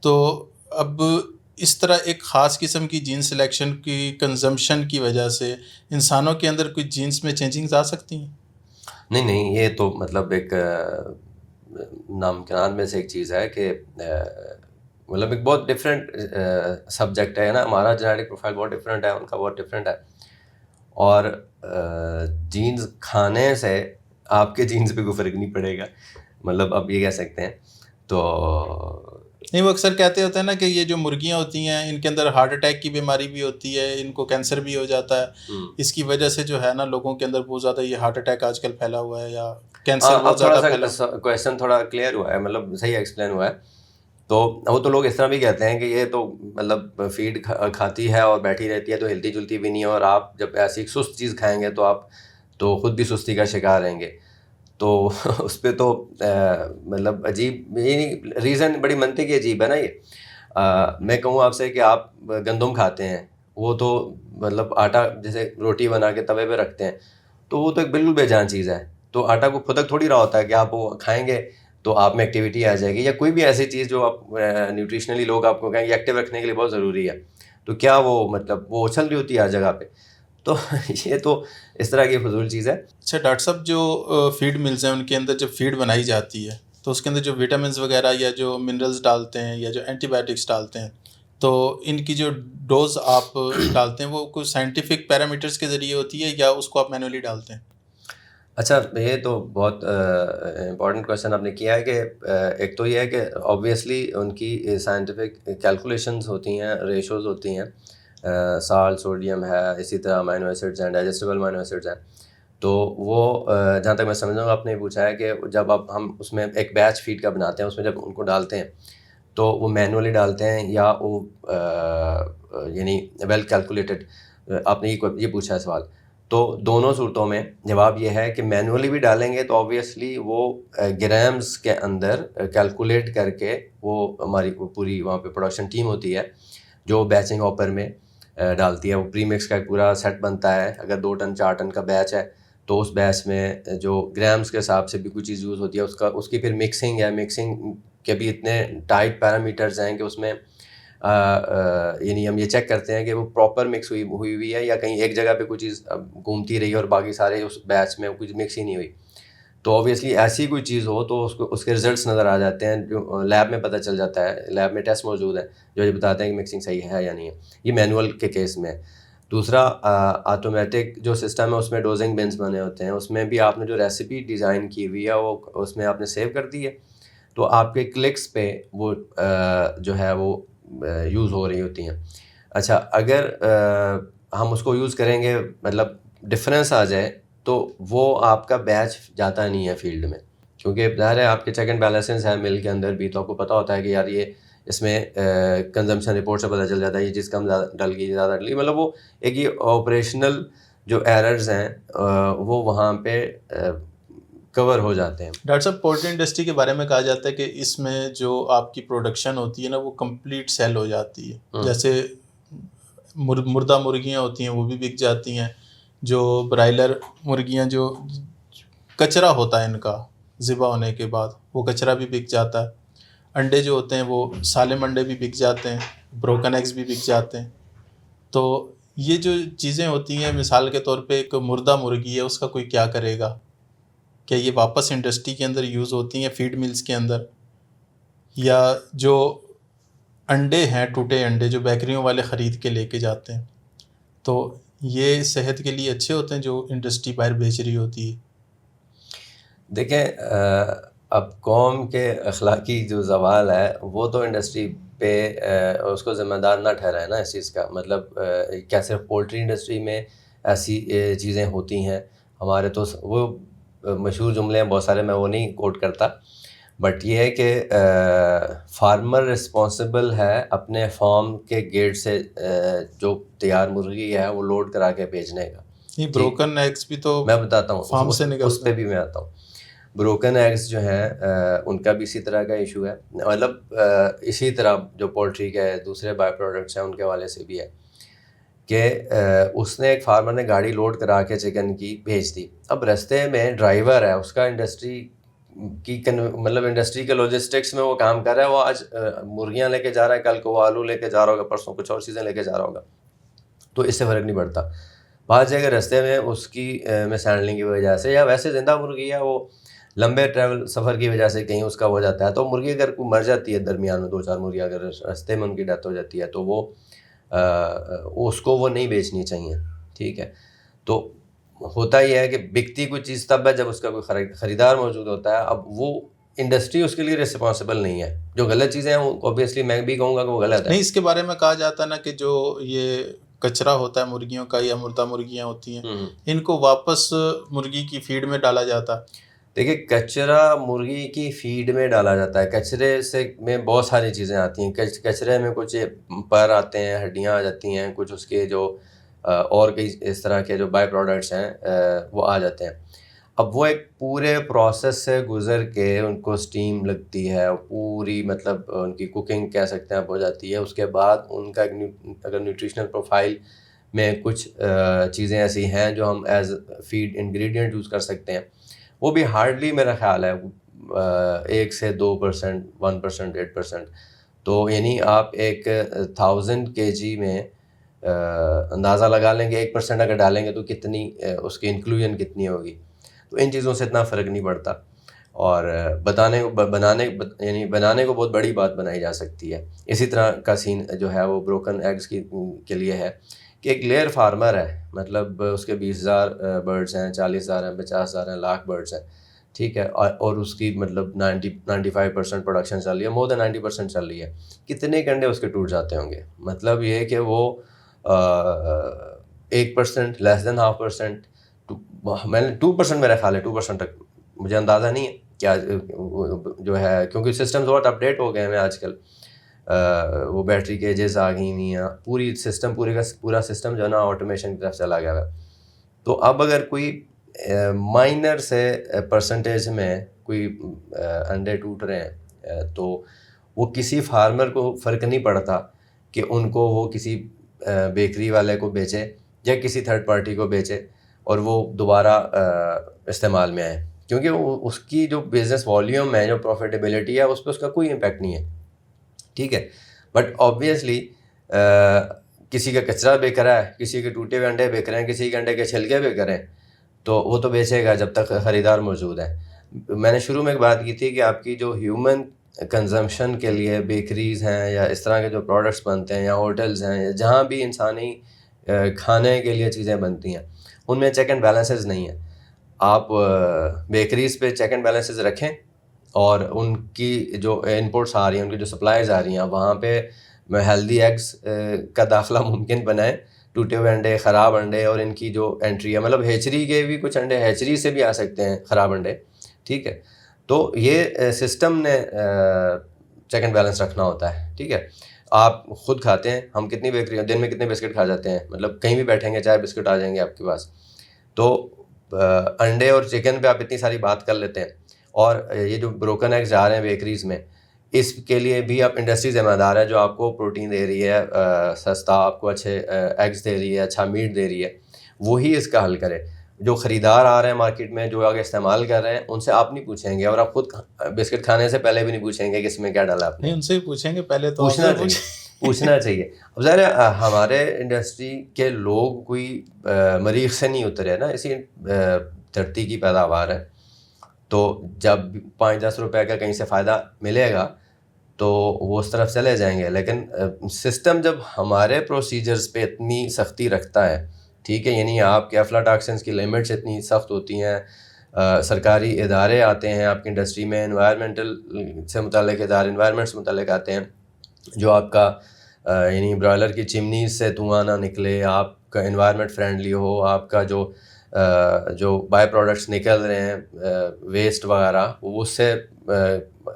Speaker 2: تو اب اس طرح ایک خاص قسم کی جین سلیکشن کی کنزمپشن کی وجہ سے انسانوں کے اندر کچھ جینس میں چینجنگز آ سکتی ہیں؟
Speaker 1: نہیں, یہ تو مطلب ایک ناممکنات میں سے ایک چیز ہے کہ مطلب ایک بہت ڈفرینٹ سبجیکٹ ہے نا, ہمارا جینیٹک پروفائل بہت ڈفرینٹ ہے, ان کا بہت ڈفرینٹ ہے. اور جینز کھانے سے آپ کے جینز پہ کوئی فرق نہیں پڑے گا, مطلب آپ یہ کہہ سکتے ہیں. تو
Speaker 2: نہیں, وہ اکثر کہتے ہوتے ہیں نا کہ یہ جو مرغیاں ہوتی ہیں ان کے اندر ہارٹ اٹیک کی بیماری بھی ہوتی ہے, ان کو کینسر بھی ہو جاتا ہے, اس کی وجہ سے جو ہے نا لوگوں کے اندر بہت زیادہ یہ ہارٹ اٹیک آج کل پھیلا ہوا ہے یا کینسر
Speaker 1: اب
Speaker 2: بہت
Speaker 1: تھوڑا
Speaker 2: زیادہ پھیلا.
Speaker 1: سا کویشچن تھوڑا کلیئر ہوا ہے, مطلب صحیح ایکسپلین ہوا ہے. تو وہ تو لوگ اس طرح بھی کہتے ہیں کہ یہ تو مطلب فیڈ کھاتی ہے اور بیٹھی رہتی ہے تو ہلتی جلتی بھی نہیں ہے, اور آپ جب ایسی سست چیز کھائیں گے تو آپ تو خود بھی سستی کا شکار رہیں گے. تو اس پہ تو مطلب عجیب یہ ریزن بڑی منطقی عجیب ہے نا یہ. میں کہوں آپ سے کہ آپ گندم کھاتے ہیں, وہ تو مطلب آٹا جیسے روٹی بنا کے توے پہ رکھتے ہیں, تو وہ تو ایک بالکل بے جان چیز ہے. تو آٹا کو پھدک تھوڑی رہا ہوتا ہے کہ آپ وہ کھائیں گے تو آپ میں ایکٹیویٹی آ جائے گی, یا کوئی بھی ایسی چیز جو آپ نیوٹریشنلی لوگ آپ کو کہیں گے ایکٹیو رکھنے کے لیے بہت ضروری ہے, تو کیا وہ مطلب وہ اچھل رہی ہوتی ہے ہر جگہ پہ. تو یہ تو اس طرح کی فضول چیز ہے.
Speaker 2: اچھا ڈاکٹر صاحب, جو فیڈ ملز ہیں ان کے اندر جب فیڈ بنائی جاتی ہے تو اس کے اندر جو وٹامنس وغیرہ یا جو منرلز ڈالتے ہیں یا جو اینٹی بایوٹکس ڈالتے ہیں, تو ان کی جو ڈوز آپ ڈالتے ہیں وہ کوئی سائنٹیفک پیرامیٹرز کے ذریعے ہوتی ہے یا اس کو آپ مینولی ڈالتے ہیں؟
Speaker 1: اچھا, یہ تو بہت امپورٹنٹ کویشچن آپ نے کیا ہے کہ ایک تو یہ ہے کہ آبویسلی ان کی سائنٹیفک کیلکولیشنز ہوتی ہیں, ریشوز ہوتی ہیں, سالٹ سوڈیم ہے, اسی طرح امینو ایسڈز ہیں, ڈائجسٹیبل امینو ایسڈز ہیں. تو وہ جہاں تک میں سمجھ آپ نے پوچھا ہے کہ جب اب ہم اس میں ایک بیچ فیڈ کا بناتے ہیں, اس میں جب ان کو ڈالتے ہیں تو وہ مینولی ڈالتے ہیں یا وہ یعنی ویل کیلکولیٹڈ, آپ نے یہ پوچھا ہے سوال. تو دونوں صورتوں میں جواب یہ ہے کہ مینولی بھی ڈالیں گے تو آبویسلی وہ گرامز کے اندر کیلکولیٹ کر کے, وہ ہماری پوری وہاں پہ پروڈکشن ٹیم ہوتی ہے جو بیچنگ آپر میں ڈالتی ہے. وہ پری مکس کا ایک پورا سیٹ بنتا ہے, اگر 2 ٹن 4 ٹن کا بیچ ہے تو اس بیچ میں جو گرامز کے حساب سے بھی کوئی چیز یوز ہوتی ہے, اس کی پھر مکسنگ ہے. مکسنگ کے بھی اتنے ٹائٹ پیرامیٹرز ہیں کہ اس میں یعنی ہم یہ چیک کرتے ہیں کہ وہ پراپر مکس ہوئی ہے یا کہیں ایک جگہ پہ کوئی چیز گھومتی رہی اور باقی سارے اس بیچ میں کچھ مکس ہی نہیں ہوئی. تو اوبیسلی ایسی کوئی چیز ہو تو اس کے ریزلٹس نظر آ جاتے ہیں, جو لیب میں پتہ چل جاتا ہے. لیب میں ٹیسٹ موجود ہیں جو یہ بتاتے ہیں کہ مکسنگ صحیح ہے یا نہیں ہے. یہ مینول کے کیس میں. دوسرا آٹومیٹک جو سسٹم ہے اس میں ڈوزنگ بنس بنے ہوتے ہیں, اس میں بھی آپ نے جو ریسیپی ڈیزائن کی ہوئی ہے وہ اس میں آپ نے سیو کر دی ہے, تو آپ کے کلکس پہ وہ جو ہے وہ یوز ہو رہی ہوتی ہیں. اچھا, اگر ہم اس کو یوز کریں گے مطلب ڈفرینس آ جائے تو وہ آپ کا بیچ جاتا نہیں ہے فیلڈ میں, کیونکہ ظاہر ہے آپ کے چیک اینڈ بیلنسز ہیں مل کے اندر بھی, تو آپ کو پتہ ہوتا ہے کہ یار یہ اس میں کنزمپشن رپورٹ سے پتہ چل جاتا ہے یہ چیز کم ڈل گئی زیادہ ڈل گئی. مطلب وہ ایک یہ آپریشنل جو ایررز ہیں وہ وہاں پہ کور ہو جاتے ہیں.
Speaker 2: ڈاکٹر صاحب, پولٹری انڈسٹری کے بارے میں کہا جاتا ہے کہ اس میں جو آپ کی پروڈکشن ہوتی ہے نا وہ کمپلیٹ سیل ہو جاتی ہے. جیسے مردہ مرغیاں ہوتی ہیں وہ بھی بک جاتی ہیں, جو برائلر مرغیاں جو کچرا ہوتا ہے ان کا ذبح ہونے کے بعد وہ کچرا بھی بک جاتا ہے. انڈے جو ہوتے ہیں وہ سالم انڈے بھی بک جاتے ہیں, بروکن ایگز بھی بک جاتے ہیں. تو یہ جو چیزیں ہوتی ہیں, مثال کے طور پہ ایک مردہ مرغی ہے اس کا کوئی کیا کرے گا؟ کیا یہ واپس انڈسٹری کے اندر یوز ہوتی ہیں فیڈ ملز کے اندر؟ یا جو انڈے ہیں ٹوٹے انڈے جو بیکریوں والے خرید کے لے کے جاتے ہیں, تو یہ صحت کے لیے اچھے ہوتے ہیں جو انڈسٹری باہر بیچ رہی ہوتی ہے؟
Speaker 1: دیکھیں, اب قوم کے اخلاقی جو زوال ہے وہ تو انڈسٹری پہ اس کو ذمہ دار نہ ٹھہرائے نا اس چیز کا. مطلب کیا صرف پولٹری انڈسٹری میں ایسی چیزیں ہوتی ہیں؟ ہمارے تو وہ مشہور جملے ہیں بہت سارے, میں وہ نہیں کوٹ کرتا, بٹ یہ ہے کہ فارمر رسپانسبل ہے اپنے فارم کے گیٹ سے جو تیار مرغی ہے وہ لوڈ کرا کے بھیجنے کا.
Speaker 2: یہ بروکن ایگز بھی تو
Speaker 1: میں بتاتا ہوں
Speaker 2: فارم سے نکلتا ہے.
Speaker 1: اس پہ بھی میں آتا ہوں. بروکن ایگز جو ہیں ان کا بھی اسی طرح کا ایشو ہے. مطلب اسی طرح جو پولٹری کے دوسرے بائی پروڈکٹس ہیں ان کے حوالے سے بھی ہے کہ اس نے ایک فارمر نے گاڑی لوڈ کرا کے چکن کی بھیج دی. اب رستے میں ڈرائیور ہے اس کا انڈسٹری کی مطلب انڈسٹری کے لاجسٹکس میں وہ کام کر رہا ہے. وہ آج مرغیاں لے کے جا رہا ہے, کل کو وہ آلو لے کے جا رہا ہوگا, پرسوں کچھ اور چیزیں لے کے جا رہا ہوگا, تو اس سے فرق نہیں پڑتا. بات ہے کہ رستے میں اس کی مس ہینڈلنگ کی وجہ سے یا ویسے زندہ مرغی ہے وہ لمبے ٹریول سفر کی وجہ سے کہیں اس کا ہو جاتا ہے, تو مرغی اگر کوئی مر جاتی ہے درمیان میں 2-4 مرغی اگر رستے میں ان کی ڈیتھ ہو جاتی ہے تو وہ اس کو وہ نہیں بیچنی چاہیے. ٹھیک ہے, تو ہوتا یہ ہے کہ بکتی کوئی چیز تب ہے جب اس کا کوئی خریدار موجود ہوتا ہے. اب وہ انڈسٹری اس کے لیے رسپانسبل نہیں ہے. جو غلط چیزیں ہیں وہ اوبیسلی میں بھی کہوں گا کہ وہ غلط ہے.
Speaker 2: نہیں، اس کے بارے میں کہا جاتا ہے نا کہ جو یہ کچرا ہوتا ہے مرغیوں کا یا مردہ مرغیاں ہوتی ہیں، ان کو واپس مرغی کی فیڈ میں ڈالا جاتا.
Speaker 1: دیکھیے کچرا مرغی کی فیڈ میں ڈالا جاتا ہے. کچرے سے میں بہت ساری چیزیں آتی ہیں. کچرے میں کچھ پر آتے ہیں، ہڈیاں آ جاتی ہیں، کچھ اس کے جو اور کئی اس طرح کے جو بائی پروڈکٹس ہیں وہ آ جاتے ہیں. اب وہ ایک پورے پروسیس سے گزر کے ان کو سٹیم لگتی ہے، پوری مطلب ان کی کوکنگ کہہ سکتے ہیں آپ ہو جاتی ہے. اس کے بعد ان کا اگر نیوٹریشنل پروفائل میں کچھ چیزیں ایسی ہیں جو ہم ایز فیڈ انگریڈینٹ یوز کر سکتے ہیں، وہ بھی ہارڈلی میرا خیال ہے 1 سے 2%، 1%، 8%. تو یعنی آپ ایک 1000 kg میں اندازہ لگا لیں گے 1% اگر ڈالیں گے تو کتنی اس کی انکلوژن کتنی ہوگی. تو ان چیزوں سے اتنا فرق نہیں پڑتا. اور بنانے کو بہت بڑی بات بنائی جا سکتی ہے. اسی طرح کا سین جو ہے وہ بروکن ایگز کے لیے ہے کہ ایک لیئر فارمر ہے، مطلب اس کے 20,000 برڈس ہیں، 40,000 ہیں، 50,000 ہیں، لاکھ برڈس ہیں، ٹھیک ہے، اور اس کی مطلب 95% پروڈکشن چل رہی ہے، مور دین 90% چل رہی ہے. کتنے کنڈے اس کے ٹوٹ جاتے ہوں گے؟ مطلب یہ کہ وہ 1%، لیس دین 0.5%، میں نے 2% میرا خیال ہے، 2% تک مجھے اندازہ نہیں ہے کیا جو ہے، کیونکہ سسٹمز بہت اپ ڈیٹ ہو گئے ہیں آج کل. وہ بیٹری کیجز آ گئی ہوئی ہیں، پوری سسٹم پورا سسٹم جو ہے نا آٹومیشن کی طرف چلا گیا ہے. تو اب اگر کوئی مائنر سے پرسنٹیج میں کوئی انڈے ٹوٹ رہے ہیں تو وہ کسی فارمر کو فرق نہیں پڑتا کہ ان کو وہ کسی بیکری والے کو بیچے یا کسی تھرڈ پارٹی کو بیچے اور وہ دوبارہ استعمال میں آئے، کیونکہ اس کی جو بزنس والیوم ہے، جو پروفیٹیبلٹی ہے، اس پہ اس کا کوئی امپیکٹ نہیں ہے. ٹھیک ہے، بٹ آبویسلی کسی کا کچرا بیک رہا ہے، کسی کے ٹوٹے ہوئے انڈے بیک رہے ہیں، کسی کے انڈے کے چھلکے بیک رہے ہیں، تو وہ تو بیچے گا جب تک خریدار موجود ہے. میں نے شروع میں ایک بات کی تھی کہ آپ کی جو ہیومن کنزمپشن کے لیے بیکریز ہیں یا اس طرح کے جو پروڈکٹس بنتے ہیں یا ہوٹلز ہیں یا جہاں بھی انسانی کھانے کے لیے چیزیں بنتی ہیں، ان میں چیک اینڈ بیلنسز نہیں ہیں. آپ بیکریز پہ چیک اینڈ بیلنسز رکھیں اور ان کی جو انپوٹس آ رہی ہیں، ان کی جو سپلائیز آ رہی ہیں، وہاں پہ ہیلدی ایگز کا داخلہ ممکن بنائیں. ٹوٹے ہوئے انڈے، خراب انڈے اور ان کی جو انٹری ہے، مطلب ہیچری کے بھی کچھ انڈے ہیچری سے بھی آ سکتے ہیں خراب انڈے، ٹھیک ہے. تو یہ سسٹم نے چیک اینڈ بیلنس رکھنا ہوتا ہے. ٹھیک ہے، آپ خود کھاتے ہیں، ہم کتنی بیکری دن میں کتنے بسکٹ کھا جاتے ہیں، مطلب کہیں بھی بیٹھیں گے چائے بسکٹ آ جائیں گے آپ کے پاس. تو انڈے اور چکن پہ آپ اتنی ساری بات کر لیتے ہیں، اور یہ جو بروکن ایگز آ رہے ہیں بیکریز میں، اس کے لیے بھی آپ انڈسٹری ذمہ دار ہے جو آپ کو پروٹین دے رہی ہے سستا، آپ کو اچھے ایگز دے رہی ہے، اچھا میٹ دے رہی ہے، وہی اس کا حل کرے. جو خریدار آ رہے ہیں مارکیٹ میں، جو آگے استعمال کر رہے ہیں، ان سے آپ نہیں پوچھیں گے، اور آپ خود بسکٹ کھانے سے پہلے بھی نہیں پوچھیں گے کہ اس میں کیا ڈالا آپ نے.
Speaker 2: نہیں، ان سے ہی پوچھیں گے پہلے تو.
Speaker 1: پوچھنا چاہیے. اب ظاہر ہے ہمارے انڈسٹری کے لوگ کوئی مریخ سے نہیں اترے نا، اسی دھرتی کی پیداوار ہے. تو جب 5-10 روپے کا کہیں سے فائدہ ملے گا تو وہ اس طرف چلے جائیں گے. لیکن سسٹم جب ہمارے پروسیجرز پہ اتنی سختی رکھتا ہے، ٹھیک ہے، یعنی آپ کے افلاٹاکسنس کی لیمٹس اتنی سخت ہوتی ہیں، سرکاری ادارے آتے ہیں آپ کی انڈسٹری میں، انوائرمنٹل سے متعلق ادارے، انوائرمنٹ سے متعلق آتے ہیں، جو آپ کا یعنی برائلر کی چمنیز سے دھواں نہ نکلے، آپ کا انوائرمنٹ فرینڈلی ہو، آپ کا جو بائی پروڈکٹس نکل رہے ہیں ویسٹ وغیرہ، اس سے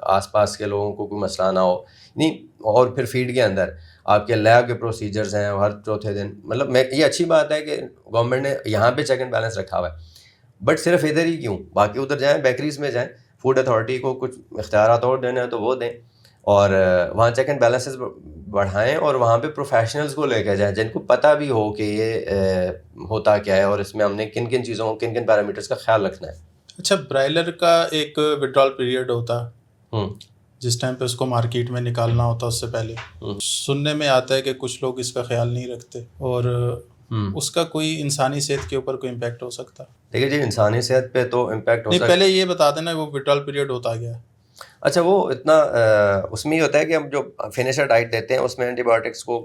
Speaker 1: آس پاس کے لوگوں کو کوئی مسئلہ نہ ہو. نہیں، اور پھر فیڈ کے اندر آپ کے لیب کے پروسیجرز ہیں ہر چوتھے دن. مطلب یہ اچھی بات ہے کہ گورنمنٹ نے یہاں پہ چیک اینڈ بیلنس رکھا ہوا ہے، بٹ صرف ادھر ہی کیوں؟ باقی ادھر جائیں، بیکریز میں جائیں، فوڈ اتھارٹی کو کچھ اختیارات اور دینے ہیں تو وہ دیں، اور وہاں چیک اینڈ بیلنسز بڑھائیں، اور وہاں پہ پروفیشنلز کو لے کے جائیں جن کو پتہ بھی ہو کہ یہ ہوتا کیا ہے اور اس میں ہم نے کن کن چیزوں، کن کن پیرامیٹرز کا خیال رکھنا ہے.
Speaker 2: اچھا، برائلر کا ایک وڈرال پیریڈ ہوتا ہے جس ٹائم پہ اس کو مارکیٹ میں نکالنا ہوتا، اس سے پہلے سننے میں آتا ہے کہ کچھ لوگ اس کا خیال نہیں رکھتے، اور اس کا کوئی انسانی صحت کے اوپر کوئی امپیکٹ ہو سکتا؟
Speaker 1: دیکھیے جی، انسانی صحت پہ تو امپیکٹ ہو
Speaker 2: نہیں،
Speaker 1: سکتا.
Speaker 2: پہلے یہ بتا دینا وہ وڈرال پیریڈ ہوتا کیا ہے.
Speaker 1: اچھا وہ اتنا اس میں یہ ہوتا ہے کہ ہم جو فنیشر ڈائٹ دیتے ہیں اس میں اینٹی بایوٹکس کو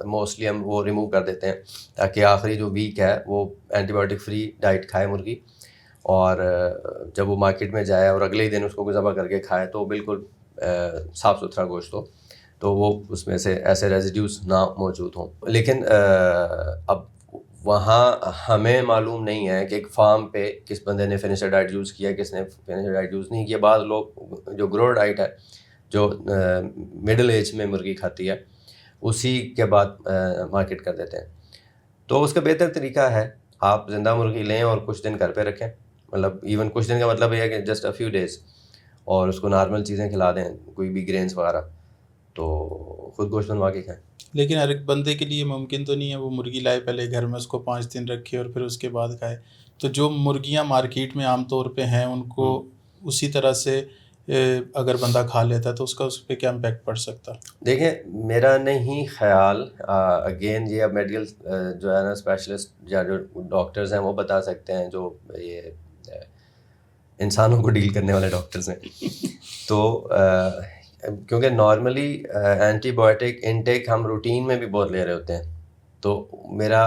Speaker 1: موسٹلی ہم وہ ریموو کر دیتے ہیں تاکہ آخری جو ویک ہے وہ اینٹی بایوٹک فری ڈائٹ کھائے مرغی, اور جب وہ مارکیٹ میں جائے اور اگلے ہی دن اس کو ذبح کر کے کھائے تو بالکل صاف ستھرا گوشت ہو, تو وہ اس میں سے ایسے ریزیڈیوز نہ موجود ہوں. لیکن اب وہاں ہمیں معلوم نہیں ہے کہ ایک فارم پہ کس بندے نے فنیشر ڈائٹ یوز کیا, کس نے فنیشر ڈائٹ یوز نہیں کیا. بعض لوگ جو گرو ڈائٹ ہے جو مڈل ایج میں مرغی کھاتی ہے اسی کے بعد مارکیٹ کر دیتے ہیں. تو اس کا بہتر طریقہ ہے آپ زندہ مرغی لیں اور کچھ دن گھر پہ رکھیں, مطلب ایون کچھ دن کا مطلب یہ ہے کہ جسٹ اے فیو ڈیز, اور اس کو نارمل چیزیں کھلا دیں, کوئی بھی گرینس وغیرہ, تو خود گوشت بنوا کے کھائیں.
Speaker 2: لیکن ہر ایک بندے کے لیے ممکن تو نہیں ہے وہ مرغی لائے پہلے گھر میں اس کو 5 دن رکھے اور پھر اس کے بعد کھائے. تو جو مرغیاں مارکیٹ میں عام طور پہ ہیں ان کو اسی طرح سے اگر بندہ کھا لیتا ہے تو اس پہ کیا امپیکٹ پڑ سکتا؟
Speaker 1: دیکھیں میرا نہیں خیال, اگین یہ اب میڈیکل جو ہے نا اسپیشلسٹ یا جو ڈاکٹرز ہیں وہ بتا سکتے ہیں, جو یہ انسانوں کو ڈیل کرنے والے ڈاکٹرز ہیں. تو کیونکہ نارملی اینٹی بایوٹک انٹیک ہم روٹین میں بھی بہت لے رہے ہوتے ہیں, تو میرا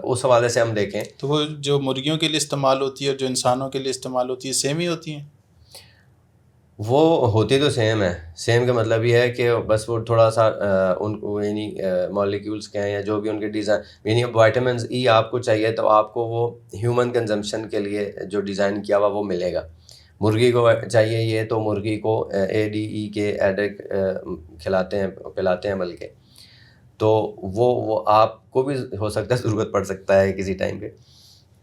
Speaker 1: اس حوالے سے ہم دیکھیں
Speaker 2: تو وہ جو مرغیوں کے لیے استعمال ہوتی ہے اور جو انسانوں کے لیے استعمال ہوتی ہے سیم ہی ہوتی ہیں؟
Speaker 1: وہ ہوتی تو سیم ہے. سیم کا مطلب یہ ہے کہ بس وہ تھوڑا سا ان کو یعنی مالیکیولس کے ہیں یا جو بھی ان کے ڈیزائن, یعنی وائٹامنز ای آپ کو چاہیے تو آپ کو وہ ہیومن کنزمپشن کے لیے جو ڈیزائن کیا ہوا وہ ملے گا. مرغی کو چاہیے یہ تو مرغی کو اے ڈی ای کے ایڈک کھلاتے ہیں پلاتے ہیں بلکہ, تو وہ آپ کو بھی ہو سکتا ہے ضرورت پڑ سکتا ہے کسی ٹائم پہ,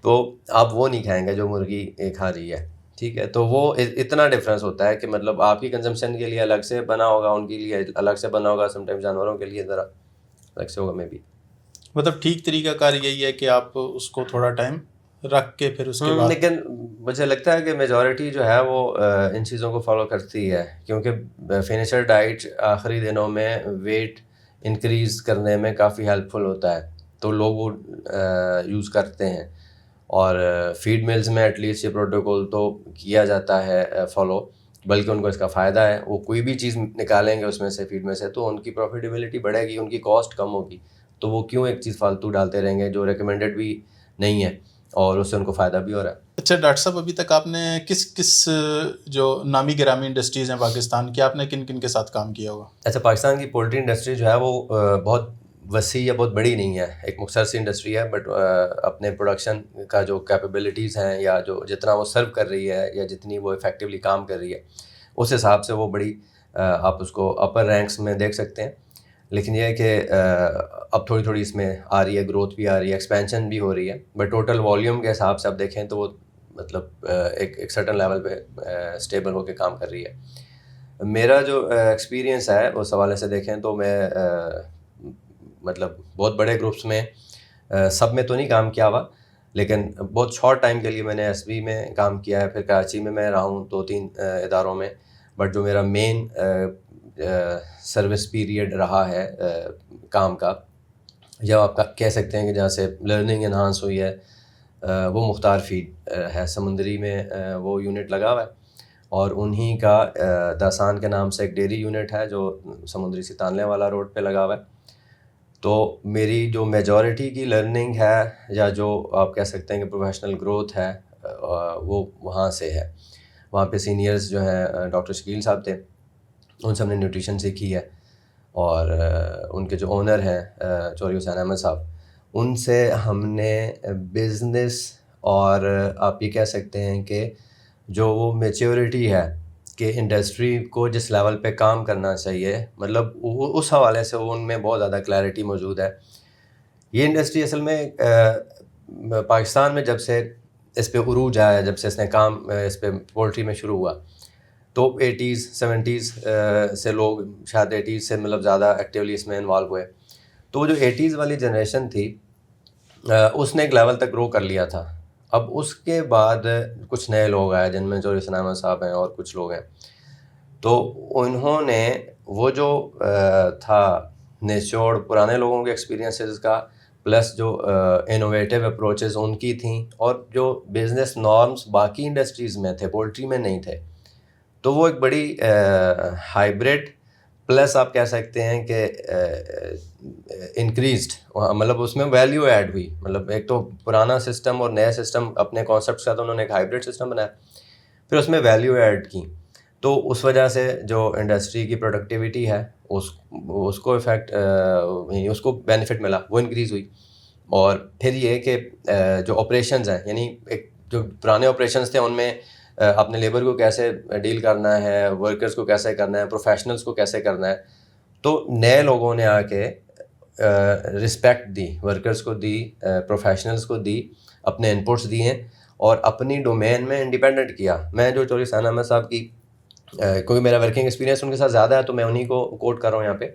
Speaker 1: تو آپ وہ نہیں کھائیں گے جو مرغی کھا رہی ہے. ٹھیک ہے, تو وہ اتنا ڈفرینس ہوتا ہے کہ مطلب آپ کی کنزمپشن کے لیے الگ سے بنا ہوگا, ان کے لیے الگ سے بنا ہوگا, سم ٹائم جانوروں کے لیے ذرا الگ سے ہوگا میں بھی.
Speaker 2: مطلب ٹھیک طریقہ کار یہی ہے کہ آپ اس کو تھوڑا ٹائم رکھ کے پھر اس کے بعد.
Speaker 1: لیکن مجھے لگتا ہے کہ میجورٹی جو ہے وہ ان چیزوں کو فالو کرتی ہے, کیونکہ فنیشر ڈائٹ آخری دنوں میں ویٹ انکریز کرنے میں کافی ہیلپ فل ہوتا ہے, تو لوگ وہ یوز کرتے ہیں. اور فیڈ ملز میں ایٹ لیسٹ یہ پروٹوکول تو کیا جاتا ہے فالو, بلکہ ان کو اس کا فائدہ ہے. وہ کوئی بھی چیز نکالیں گے اس میں سے فیڈ میں سے تو ان کی پروفیٹیبلٹی بڑھے گی, ان کی کاسٹ کم ہوگی, تو وہ کیوں ایک چیز فالتو ڈالتے رہیں گے جو ریکمینڈڈ بھی نہیں ہے اور اس سے ان کو فائدہ بھی ہو رہا ہے.
Speaker 2: اچھا ڈاکٹر صاحب, ابھی تک آپ نے کس جو نامی گرامی انڈسٹریز ہیں پاکستان کی, آپ نے کن کن کے ساتھ کام کیا ہوگا؟
Speaker 1: اچھا, پاکستان کی پولٹری انڈسٹری جو ہے وہ بہت وسیع یا بہت بڑی نہیں ہے, ایک مختصر سی انڈسٹری ہے, بٹ اپنے پروڈکشن کا جو کیپیبلٹیز ہیں یا جو جتنا وہ سرو کر رہی ہے یا جتنی وہ افیکٹولی کام کر رہی ہے اس حساب سے وہ بڑی آپ اس کو اپر رینکس میں دیکھ سکتے ہیں. لیکن یہ ہے کہ اب تھوڑی تھوڑی اس میں آ رہی ہے, گروتھ بھی آ رہی ہے, ایکسپینشن بھی ہو رہی ہے, بٹ ٹوٹل والیوم کے حساب سے آپ دیکھیں تو وہ مطلب ایک سرٹن لیول پہ اسٹیبل ہو کے کام کر رہی ہے. میرا جو ایکسپیرینس ہے اس حوالے سے دیکھیں تو میں مطلب بہت بڑے گروپس میں سب میں تو نہیں کام کیا ہوا, لیکن بہت شارٹ ٹائم کے لیے میں نے ایس بی میں کام کیا ہے, پھر کراچی میں رہا ہوں 2-3 اداروں میں. بٹ جو میرا مین سروس پیریڈ رہا ہے کام کا, جب آپ کہہ سکتے ہیں کہ جہاں سے لرننگ انہانس ہوئی ہے, وہ مختار فیڈ ہے, سمندری میں وہ یونٹ لگا ہوا ہے, اور انہی کا داسان کے نام سے ایک ڈیری یونٹ ہے جو سمندری سے تانلے والا روڈ پہ لگا ہوا ہے. تو میری جو میجورٹی کی لرننگ ہے یا جو آپ کہہ سکتے ہیں کہ پروفیشنل گروتھ ہے وہ وہاں سے ہے. وہاں پہ سینئرز جو ہیں ڈاکٹر شکیل صاحب تھے, ان سے ہم نے نیوٹریشن سیکھی ہے, اور ان کے جو اونر ہیں چوری حسین احمد صاحب, ان سے ہم نے بزنس اور آپ یہ کہہ سکتے ہیں کہ جو وہ میچیورٹی ہے کہ انڈسٹری کو جس لیول پہ کام کرنا چاہیے, مطلب اس حوالے سے ان میں بہت زیادہ کلیئرٹی موجود ہے. یہ انڈسٹری اصل میں پاکستان میں جب سے اس پہ عروج آیا, جب سے اس نے کام اس پہ پولٹری میں شروع ہوا, تو 80s 70s سے لوگ شاید 80s سے مطلب زیادہ ایکٹیولی اس میں انوالو ہوئے. تو وہ جو 80s والی جنریشن تھی اس نے ایک لیول تک گرو کر لیا تھا. اب اس کے بعد کچھ نئے لوگ آئے جن میں چوری حسین احمد صاحب ہیں اور کچھ لوگ ہیں, تو انہوں نے وہ جو تھا نیچوڑ پرانے لوگوں کے ایکسپیرینسز کا, پلس جو انوویٹیو اپروچز ان کی تھیں, اور جو بزنس نارمز باقی انڈسٹریز میں تھے پولٹری میں نہیں تھے, تو وہ ایک بڑی ہائیبریڈ پلس آپ کہہ سکتے ہیں کہ انکریزڈ، مطلب اس میں ویلیو ایڈ ہوئی. مطلب ایک تو پرانا سسٹم اور نیا سسٹم اپنے کانسیپٹس کا تو انہوں نے ایک ہائیبریڈ سسٹم بنایا، پھر اس میں ویلیو ایڈ کی. تو اس وجہ سے جو انڈسٹری کی پروڈکٹیوٹی ہے اس کو افیکٹ، اس کو بینیفٹ ملا، وہ انکریز ہوئی. اور پھر یہ کہ جو آپریشنز ہیں، یعنی ایک جو پرانے آپریشنز تھے ان میں اپنے لیبر کو کیسے ڈیل کرنا ہے، ورکرز کو کیسے کرنا ہے، پروفیشنلز کو کیسے کرنا ہے، تو نئے لوگوں نے آ کے رسپیکٹ دی، ورکرز کو دی، پروفیشنلز کو دی، اپنے انپٹس دیے اور اپنی ڈومین میں انڈیپینڈنٹ کیا. میں جو چوہدری حسین احمد صاحب کی، کیونکہ میرا ورکنگ ایکسپیرینس ان کے ساتھ زیادہ ہے تو میں انہیں کو کوٹ کر رہا ہوں یہاں پہ،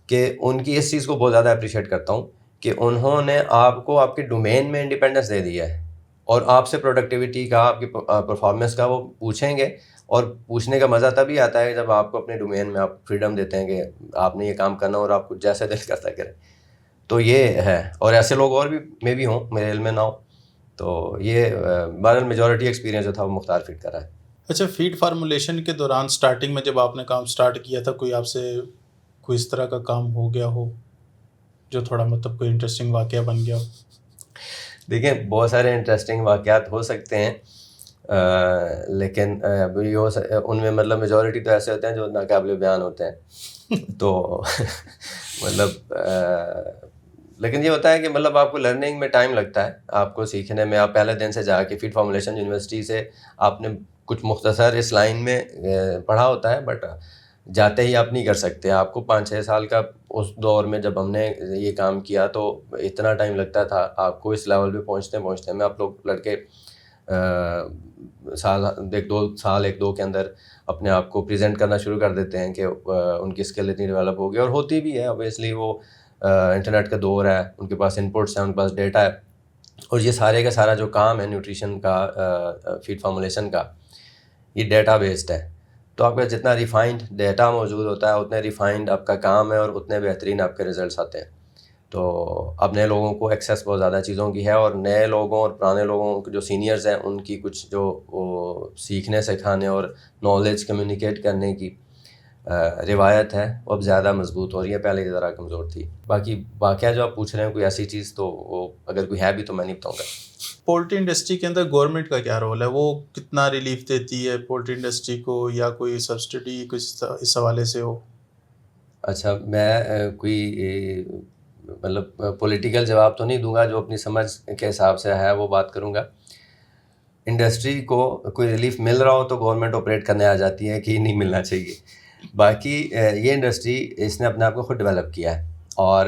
Speaker 1: کہ ان کی اس چیز کو بہت زیادہ اپریشیٹ کرتا ہوں کہ انہوں نے آپ کو آپ کے ڈومین میں انڈیپینڈنس دے دیا ہے، اور آپ سے پروڈکٹیوٹی کا، آپ کی پرفارمنس کا وہ پوچھیں گے. اور پوچھنے کا مزہ تبھی آتا ہے جب آپ کو اپنے ڈومین میں آپ فریڈم دیتے ہیں کہ آپ نے یہ کام کرنا اور آپ کو جیسے دل کرتا کریں. تو یہ ہے، اور ایسے لوگ اور بھی میں بھی ہوں، میرے علم میں نہ ہو. تو یہ بہرحال میجورٹی ایکسپیرینس جو تھا وہ مختار فیڈ کر رہا ہے.
Speaker 2: اچھا، فیڈ فارمولیشن کے دوران سٹارٹنگ میں جب آپ نے کام سٹارٹ کیا تھا، کوئی آپ سے کوئی اس طرح کا کام ہو گیا ہو جو تھوڑا مطلب کوئی انٹرسٹنگ واقعہ بن گیا ہو؟
Speaker 1: دیکھیں بہت سارے انٹرسٹنگ واقعات ہو سکتے ہیں، لیکن ان میں مطلب میجورٹی تو ایسے ہوتے ہیں جو ناقابل بیان ہوتے ہیں. تو مطلب لیکن یہ ہوتا ہے کہ مطلب آپ کو لرننگ میں ٹائم لگتا ہے، آپ کو سیکھنے میں. آپ پہلے دن سے جا کے فیڈ فارمولیشن یونیورسٹی سے آپ نے کچھ مختصر اس لائن میں پڑھا ہوتا ہے، بٹ جاتے ہی آپ نہیں کر سکتے. آپ کو 5-6 سال کا اس دور میں جب ہم نے یہ کام کیا تو اتنا ٹائم لگتا تھا آپ کو اس لیول پہ پہنچتے میں. آپ لوگ لڑکے ایک دو کے اندر اپنے آپ کو پریزنٹ کرنا شروع کر دیتے ہیں کہ ان کی اسکل اتنی ڈیولپ ہو گئی، اور ہوتی بھی ہے. اوبیسلی وہ انٹرنیٹ کا دور ہے، ان کے پاس انپٹس ہیں، ان کے پاس ڈیٹا ہے، اور یہ سارے کا سارا جو کام ہے نیوٹریشن کا، فیڈ فارمولیشن کا، یہ ڈیٹا بیسڈ ہے. تو آپ کا جتنا ریفائنڈ ڈیٹا موجود ہوتا ہے اتنے ریفائنڈ آپ کا کام ہے اور اتنے بہترین آپ کے ریزلٹس آتے ہیں. تو اب نئے لوگوں کو ایکسیس بہت زیادہ چیزوں کی ہے، اور نئے لوگوں اور پرانے لوگوں کے جو سینئرز ہیں ان کی کچھ جو سیکھنے سکھانے اور نالج کمیونیکیٹ کرنے کی روایت ہے وہ اب زیادہ مضبوط ہو رہی ہے، پہلے کی ذرا کمزور تھی. باقی واقعہ جو آپ پوچھ رہے ہیں کوئی ایسی چیز، تو وہ اگر کوئی ہے بھی تو میں نہیں بتاؤں گا.
Speaker 2: پولٹری انڈسٹری کے اندر گورنمنٹ کا کیا رول ہے؟ وہ کتنا ریلیف دیتی ہے پولٹری انڈسٹری کو، یا کوئی سبسڈی کچھ اس حوالے سے ہو؟
Speaker 1: اچھا، میں کوئی مطلب پولیٹیکل جواب تو نہیں دوں گا، جو اپنی سمجھ کے حساب سے ہے وہ بات کروں گا. انڈسٹری کو کوئی ریلیف مل رہا ہو تو گورنمنٹ آپریٹ کرنے آ جاتی ہے کہ نہیں ملنا چاہیے. باقی یہ انڈسٹری اس نے اپنے آپ کو خود ڈیولپ کیا ہے اور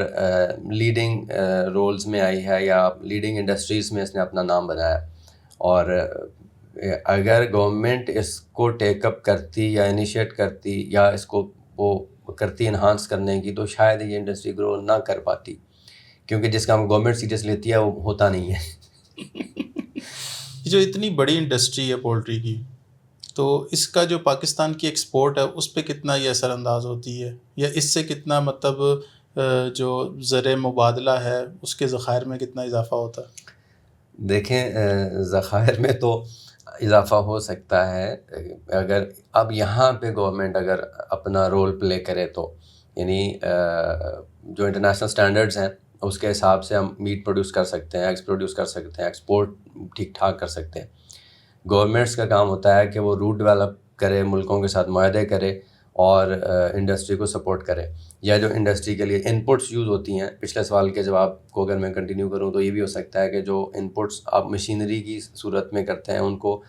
Speaker 1: لیڈنگ رولز میں آئی ہے، یا لیڈنگ انڈسٹریز میں اس نے اپنا نام بنایا. اور اگر گورنمنٹ اس کو ٹیک اپ کرتی یا انیشیٹ کرتی یا اس کو وہ کرتی انہانس کرنے کی، تو شاید یہ انڈسٹری گرو نہ کر پاتی، کیونکہ جس کام گورنمنٹ سیریس لیتی ہے وہ ہوتا نہیں ہے.
Speaker 2: جو اتنی بڑی انڈسٹری ہے پولٹری کی، تو اس کا جو پاکستان کی ایکسپورٹ ہے اس پہ کتنا یہ اثر انداز ہوتی ہے، یا اس سے کتنا مطلب جو زر مبادلہ ہے اس کے ذخائر میں کتنا اضافہ ہوتا ہے؟
Speaker 1: دیکھیں ذخائر میں تو اضافہ ہو سکتا ہے اگر اب یہاں پہ گورنمنٹ اگر اپنا رول پلے کرے تو، یعنی جو انٹرنیشنل سٹینڈرڈز ہیں اس کے حساب سے ہم میٹ پروڈیوس کر سکتے ہیں، ایگز پروڈیوس کر سکتے ہیں، ایکسپورٹ ٹھیک ٹھاک کر سکتے ہیں. گورنمنٹس کا کام ہوتا ہے کہ وہ روٹ ڈیولپ کرے، ملکوں کے ساتھ معاہدے کرے اور انڈسٹری کو سپورٹ کرے. یا جو انڈسٹری کے لیے انپٹس یوز ہوتی ہیں، پچھلے سوال کے جواب کو اگر میں کنٹینیو کروں تو یہ بھی ہو سکتا ہے کہ جو انپٹس آپ مشینری کی صورت میں کرتے ہیں ان کو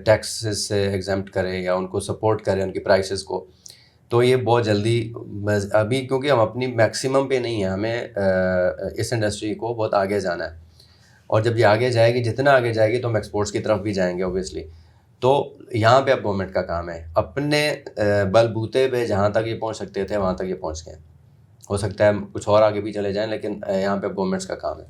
Speaker 1: ٹیکسز سے ایگزمپٹ کرے یا ان کو سپورٹ کرے، ان کی پرائسز کو. تو یہ بہت جلدی ابھی کیونکہ ہم اپنی میکسیمم پہ نہیں ہیں، ہمیں اس انڈسٹری کو بہت آگے جانا ہے، اور جب یہ آگے جائے گی، جتنا آگے جائے گی تو ہم ایکسپورٹس کی طرف بھی جائیں گے اوبیسلی. تو یہاں پہ اب گورنمنٹ کا کام ہے، اپنے بل بوتے پہ جہاں تک یہ پہنچ سکتے تھے وہاں تک یہ پہنچ گئے. ہو سکتا ہے کچھ اور آگے بھی چلے جائیں، لیکن یہاں پہ اب گورنمنٹس کا کام ہے.